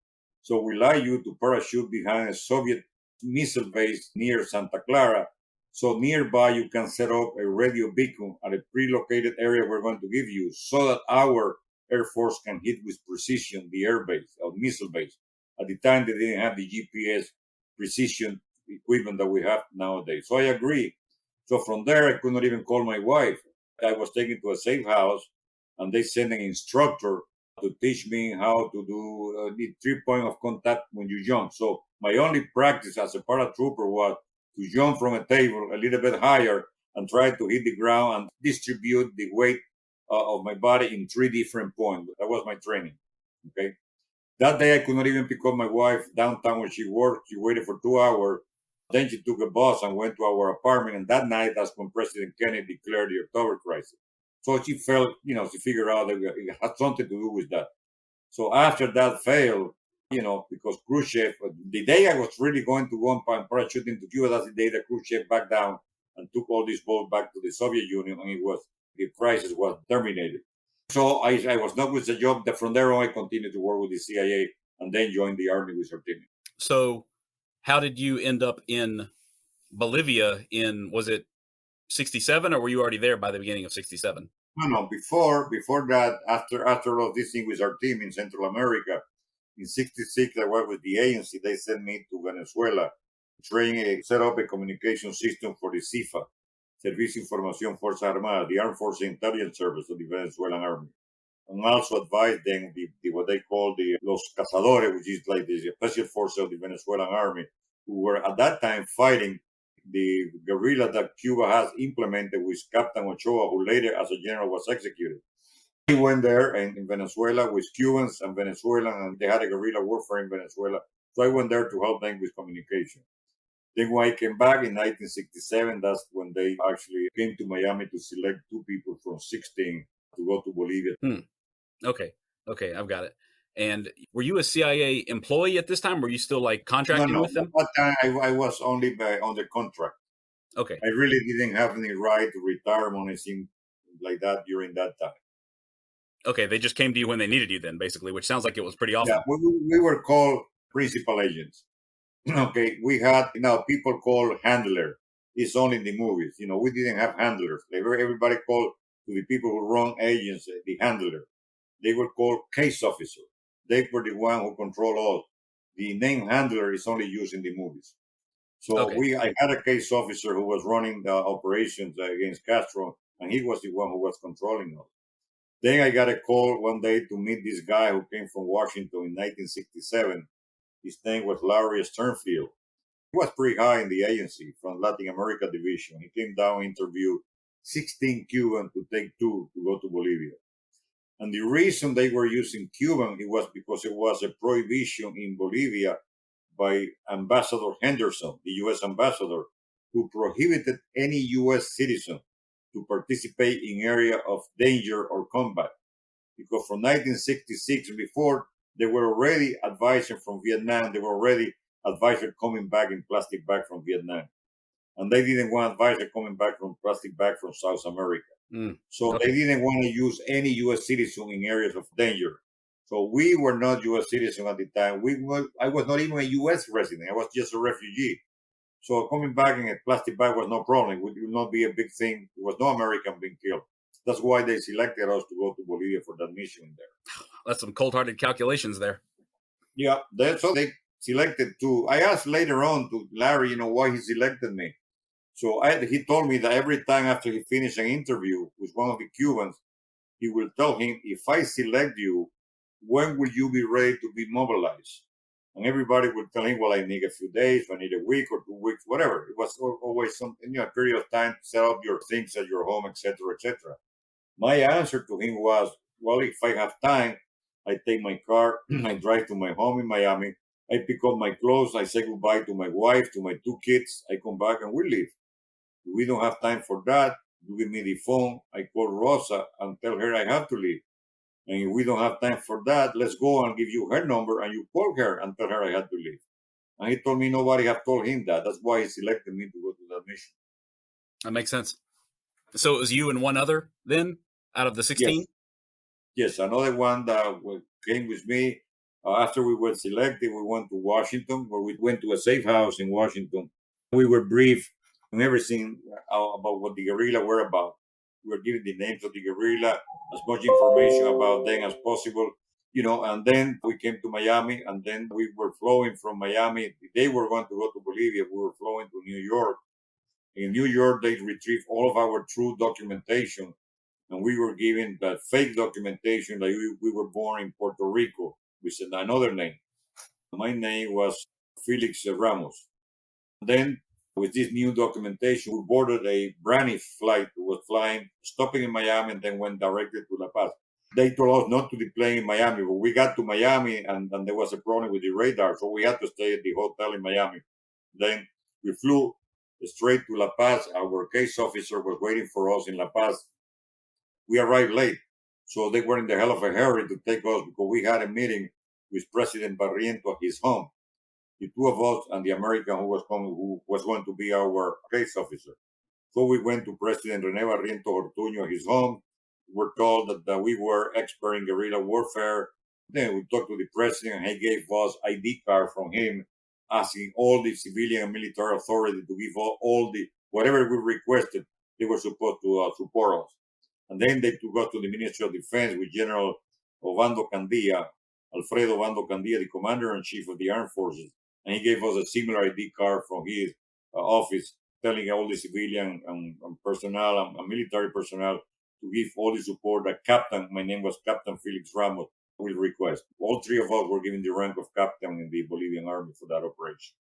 Speaker 2: So we'd like you to parachute behind a Soviet missile base near Santa Clara. So nearby you can set up a radio beacon at a pre-located area we're going to give you, so that our Air Force can hit with precision the air base or missile base. At the time, they didn't have the GPS precision equipment that we have nowadays. So I agree. So from there, I could not even call my wife. I was taken to a safe house, and they sent an instructor to teach me how to do the 3-point of contact when you jump. So my only practice as a paratrooper was to jump from a table a little bit higher and try to hit the ground and distribute the weight of my body in 3 different points. That was my training. Okay. That day I could not even pick up my wife downtown where she worked. She waited for 2 hours. Then she took a bus and went to our apartment. And that night, that's when President Kennedy declared the October crisis. So she felt, she figured out that it had something to do with that. So after that failed, because Khrushchev, the day I was really going to go and parachute into Cuba, that's the day that Khrushchev backed down and took all these boats back to the Soviet Union, and it was the crisis was terminated. So I was not with the job. From there on, I continued to work with the CIA and then joined the army with Sartini.
Speaker 1: So, how did you end up in Bolivia was it 67, or were you already there by the beginning of 67?
Speaker 2: No. Before that, after all of this thing with our team in Central America, in '66, I worked with the agency. They sent me to Venezuela, set up a communication system for the CIFA, Servicio Información Fuerzas Armadas, the Armed Forces Intelligence Service of the Venezuelan Army, and also advised them what they call the Los Cazadores, which is like the special forces of the Venezuelan Army, who were at that time fighting the guerrilla that Cuba has implemented with Captain Ochoa, who later, as a general, was executed. He went there in Venezuela with Cubans and Venezuelans, and they had a guerrilla warfare in Venezuela. So I went there to help them with communication. Then when I came back in 1967, that's when they actually came to Miami to select 2 people from 16 to go to Bolivia.
Speaker 1: Okay, I've got it. And were you a CIA employee at this time? Were you still like contracting with them?
Speaker 2: At that time, I was only under contract.
Speaker 1: Okay.
Speaker 2: I really didn't have any right to retire or anything like that during that time.
Speaker 1: Okay, they just came to you when they needed you then, basically, which sounds like it was pretty often.
Speaker 2: Yeah, we were called principal agents. Okay, we had, people called handler. It's only in the movies. We didn't have handlers. Everybody called to the people who run agents the handler. They were called case officer. They were the one who control all. The name handler is only used in the movies. So
Speaker 1: Okay.
Speaker 2: I had a case officer who was running the operations against Castro, and he was the one who was controlling all. Then I got a call one day to meet this guy who came from Washington in 1967. His name was Larry Sternfield. He was pretty high in the agency from Latin America division. He came down, interviewed 16 Cubans to take 2 to go to Bolivia. And the reason they were using Cuban, it was because it was a prohibition in Bolivia by Ambassador Henderson, the U.S. ambassador, who prohibited any U.S. citizen to participate in area of danger or combat. Because from 1966 before, they were already advising from Vietnam. They were already advisors coming back in plastic bag from Vietnam. And they didn't want advisors coming back from plastic bag from South America. So
Speaker 1: Okay.
Speaker 2: they didn't want to use any U.S. citizen in areas of danger. So we were not U.S. citizens at the time. I was not even a U.S. resident. I was just a refugee. So coming back in a plastic bag was no problem. It would not be a big thing. There was no American being killed. That's why they selected us to go to Bolivia for that mission there.
Speaker 1: That's some cold-hearted calculations there.
Speaker 2: Yeah, so they selected 2. I asked later on to Larry, why he selected me. So he told me that every time after he finished an interview with one of the Cubans, he will tell him, if I select you, when will you be ready to be mobilized? And everybody would tell him, well, I need a few days, I need a week or 2 weeks, whatever. It was always something, a period of time to set up your things at your home, etc., etc. My answer to him was, well, if I have time, I take my car, I drive to my home in Miami, I pick up my clothes, I say goodbye to my wife, to my 2 kids, I come back and we leave. If we don't have time for that, you give me the phone, I call Rosa and tell her I have to leave. And if we don't have time for that, let's go and give you her number and you call her and tell her I had to leave. And he told me nobody had told him that. That's why he selected me to go to that mission.
Speaker 1: That makes sense. So it was you and one other then out of the 16?
Speaker 2: Yes, another one that came with me. After we were selected, we went to Washington, where we went to a safe house in Washington. We were briefed on everything about what the guerrilla were about. We were given the names of the guerrilla, as much information about them as possible, and then we came to Miami, and then we were flowing from Miami. They were going to go to Bolivia. We were flowing to New York. In New York, they retrieved all of our true documentation, and we were given that fake documentation that we were born in Puerto Rico with another name. My name was Felix Ramos. Then, with this new documentation, we boarded a brand new flight that was flying, stopping in Miami, and then went directly to La Paz. They told us not to deploy in Miami, but we got to Miami, and there was a problem with the radar, so we had to stay at the hotel in Miami. Then we flew straight to La Paz. Our case officer was waiting for us in La Paz. We arrived late, so they were in the hell of a hurry to take us because we had a meeting with President Barriento at his home. The 2 of us and the American who was going to be our case officer. So we went to President Rene Barrientos Ortuño, his home. We're told that we were expert in guerrilla warfare. Then we talked to the president, and he gave us ID card from him, asking all the civilian and military authority to give all the whatever we requested. They were supposed to support us. And then they took us to the Ministry of Defense with General Obando Candia, Alfredo Obando Candia, the Commander-in-Chief of the Armed Forces. And he gave us a similar ID card from his office, telling all the civilian and personnel and military personnel to give all the support that my name was Captain Felix Ramos, will request. All three of us were given the rank of captain in the Bolivian army for that operation.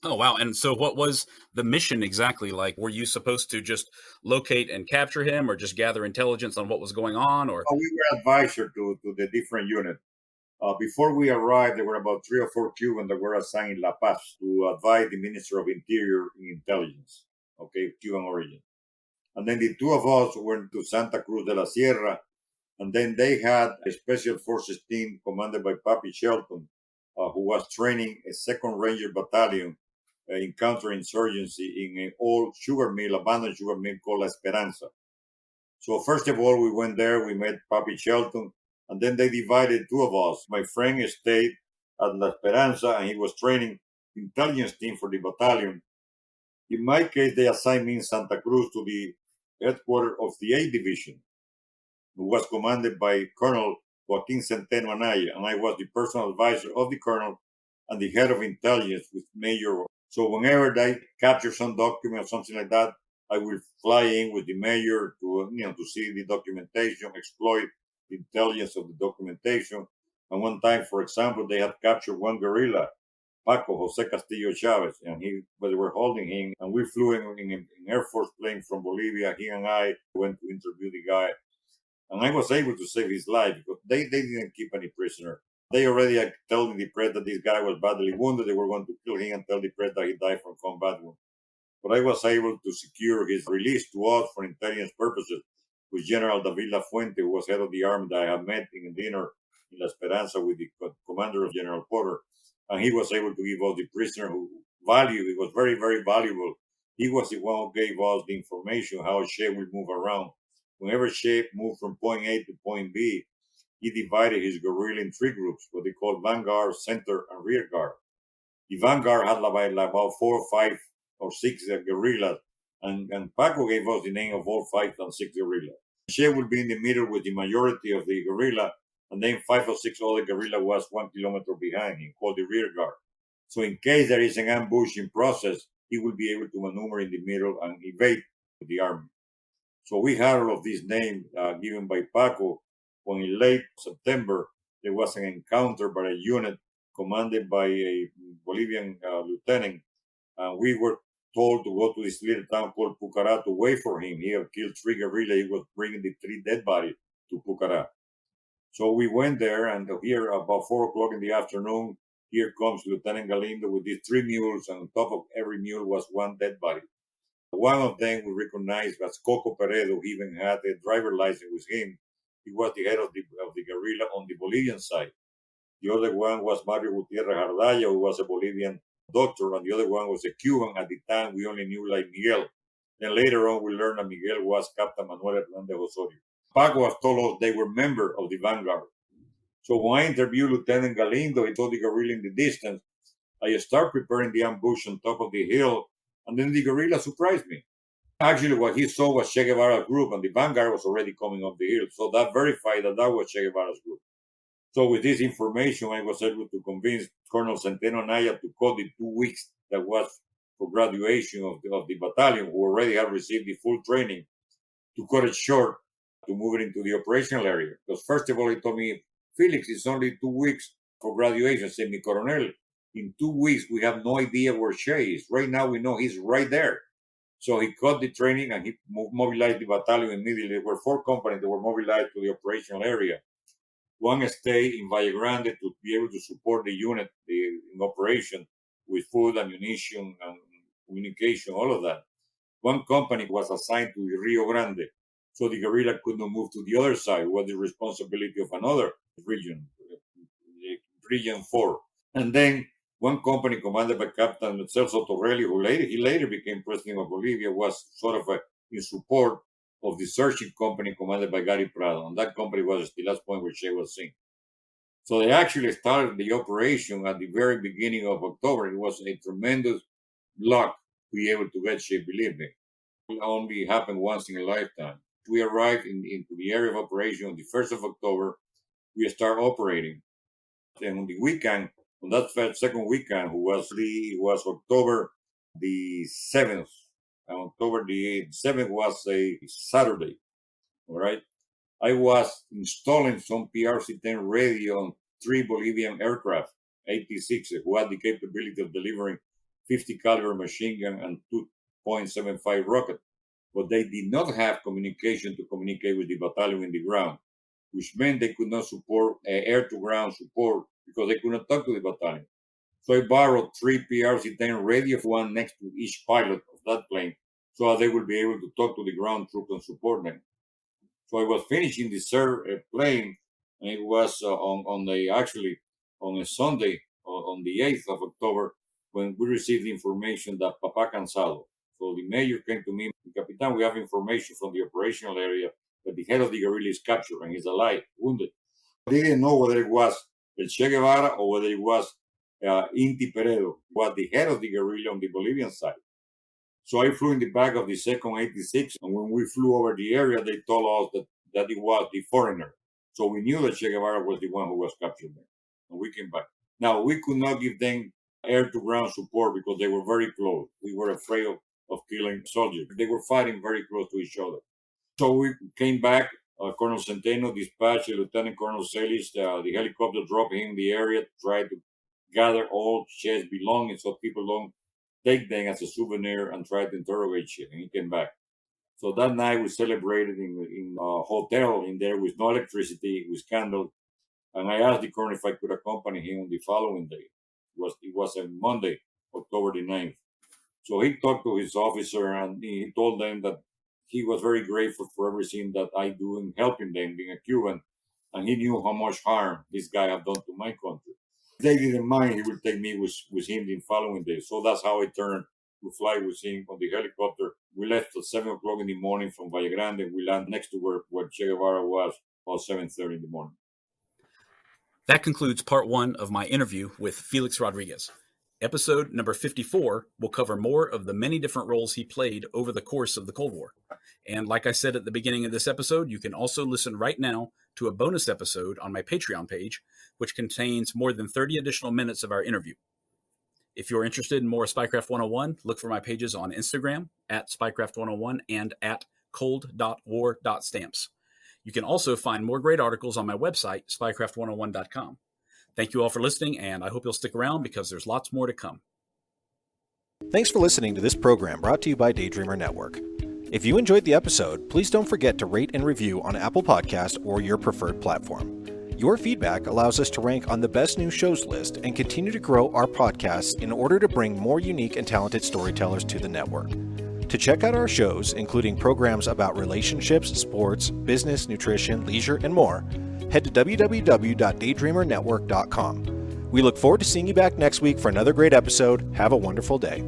Speaker 1: Oh, wow. And so what was the mission exactly like? Were you supposed to just locate and capture him or just gather intelligence on what was going on? Or
Speaker 2: We were advisor to the different units. Before we arrived, there were about 3 or 4 Cubans that were assigned in La Paz to advise the Minister of Interior in intelligence, Cuban origin. And then the 2 of us went to Santa Cruz de la Sierra, and then they had a special forces team commanded by Papi Shelton, who was training a 2nd Ranger Battalion in counterinsurgency in an old abandoned sugar mill called La Esperanza. So first of all, we went there, we met Papi Shelton, and then they divided 2 of us. My friend stayed at La Esperanza, and he was training the intelligence team for the battalion. In my case, they assigned me in Santa Cruz to the headquarters of the A Division, who was commanded by Colonel Joaquin Centeno Anaya, and I was the personal advisor of the colonel and the head of intelligence with Major. So whenever they capture some document or something like that, I will fly in with the mayor to see the documentation, exploit the intelligence of the documentation. And one time, for example, they had captured one guerrilla, Paco Jose Castillo Chavez, and they were holding him, and we flew in an Air Force plane from Bolivia. He and I went to interview the guy, and I was able to save his life because they didn't keep any prisoner. They already had told the press that this guy was badly wounded. They were going to kill him and tell the press that he died from combat wound. But I was able to secure his release to us for intelligence purposes with General David Lafuente, who was head of the army that I had met in dinner in La Esperanza with the commander of General Porter. And he was able to give us the prisoner who value. It was very, very valuable. He was the one who gave us the information how Che will move around. Whenever Che moved from point A to point B, he divided his guerrilla in 3 groups, what they call vanguard, center, and rear guard. The vanguard had about 4 or 5 or 6 guerrillas, and Paco gave us the name of all 5 and 6 guerrillas. Che would be in the middle with the majority of the guerrilla, and then 5 or 6 other guerrilla was 1 kilometer behind him, called the rear guard. So in case there is an ambushing process, he will be able to maneuver in the middle and evade the army. So we had all of these names given by Paco when in late September there was an encounter by a unit commanded by a Bolivian lieutenant. We were told to go to this little town called Pucará to wait for him. He had killed 3 guerrilla. He was bringing the 3 dead bodies to Pucará. So we went there, and here about 4 o'clock in the afternoon, here comes Lieutenant Galindo with these 3 mules, and on top of every mule was 1 dead body. One of them we recognized was Coco Peredo. He even had a driver license with him. He was the head of the guerrilla on the Bolivian side. The other one was Mario Gutierrez Ardaya, who was a Bolivian doctor, and the other one was a Cuban. At the time, we only knew like Miguel. Then later on, we learned that Miguel was Captain Manuel Hernandez Osorio. Paco has told us they were members of the vanguard. So when I interviewed Lieutenant Galindo, he told the guerrilla in the distance, I start preparing the ambush on top of the hill, and then the guerrilla surprised me. Actually, what he saw was Che Guevara's group, and the vanguard was already coming up the hill. So that verified that was Che Guevara's group. So with this information, I was able to convince Colonel Centeno Anaya to cut the 2 weeks that was for graduation of the battalion, who already had received the full training, to cut it short, to move it into the operational area. Because first of all, he told me, Felix, it's only 2 weeks for graduation. I said, mi coronel, in 2 weeks, we have no idea where Che is. Right now, we know he's right there. So he cut the training and he mobilized the battalion immediately. There were 4 companies that were mobilized to the operational area. One stayed in Valle Grande to be able to support the unit in operation with food, ammunition, and communication, all of that. One company was assigned to the Rio Grande, so the guerrilla could not move to the other side. It was the responsibility of another region, Region 4. And then One company commanded by Captain Celso Torrelli, who later became president of Bolivia, was sort of in support of the searching company commanded by Gary Prado. And that company was the last point where Che was seen. So they actually started the operation at the very beginning of October. It was a tremendous luck to be able to get Che, believe me. It only happened once in a lifetime. We arrived into the area of operation on the 1st of October. We start operating. And on the weekend, on that second weekend, it was October the 7th. And October the 7th was a Saturday. All right. I was installing some PRC-10 radio on 3 Bolivian aircraft, 86, who had the capability of delivering 50 caliber machine gun and 2.75 rocket. But they did not have communication to communicate with the battalion in the ground, which meant they could not support air-to-ground support because they could not talk to the battalion. So I borrowed 3 PRC-10 radio, one next to each pilot of that plane, so that they would be able to talk to the ground troops and support them. So I was finishing the plane, and it was on a Sunday, on the 8th of October, when we received the information that Papa Cansado. So the major came to me, Capitan, we have information from the operational area that the head of the guerrilla is captured and he's alive, wounded. They didn't know whether it was El Che Guevara or whether it was Inti Peredo, who was the head of the guerrilla on the Bolivian side. So I flew in the back of the second 86, and when we flew over the area, they told us that it was the foreigner. So we knew that Che Guevara was the one who was captured there, and we came back. Now, we could not give them air-to-ground support because they were very close. We were afraid of killing soldiers. They were fighting very close to each other. So we came back. Colonel Centeno dispatched Lieutenant Colonel Celis. The helicopter dropped him in the area to try to gather all Che's belongings so people don't take them as a souvenir and try to interrogate Che, and he came back. So that night we celebrated in a hotel in there with no electricity, with candles. And I asked the colonel if I could accompany him on the following day. It was a Monday, October the 9th. So he talked to his officer and he told them that he was very grateful for everything that I do in helping them, being a Cuban. And he knew how much harm this guy had done to my country. If they didn't mind, he would take me with him the following day. So that's how I turned to fly with him on the helicopter. We left at 7 o'clock in the morning from Valle Grande. We landed next to where Che Guevara was about 7:30 in the morning.
Speaker 1: That concludes part 1 of my interview with Felix Rodriguez. Episode number 54 will cover more of the many different roles he played over the course of the Cold War. And like I said at the beginning of this episode, you can also listen right now to a bonus episode on my Patreon page, which contains more than 30 additional minutes of our interview. If you're interested in more Spycraft 101, look for my pages on Instagram at Spycraft101 and at cold.war.stamps. You can also find more great articles on my website, spycraft101.com. Thank you all for listening, and I hope you'll stick around because there's lots more to come.
Speaker 3: Thanks for listening to this program brought to you by Daydreamer Network. If you enjoyed the episode, please don't forget to rate and review on Apple Podcasts or your preferred platform. Your feedback allows us to rank on the best new shows list and continue to grow our podcasts in order to bring more unique and talented storytellers to the network. To check out our shows, including programs about relationships, sports, business, nutrition, leisure, and more, head to www.daydreamernetwork.com. We look forward to seeing you back next week for another great episode. Have a wonderful day.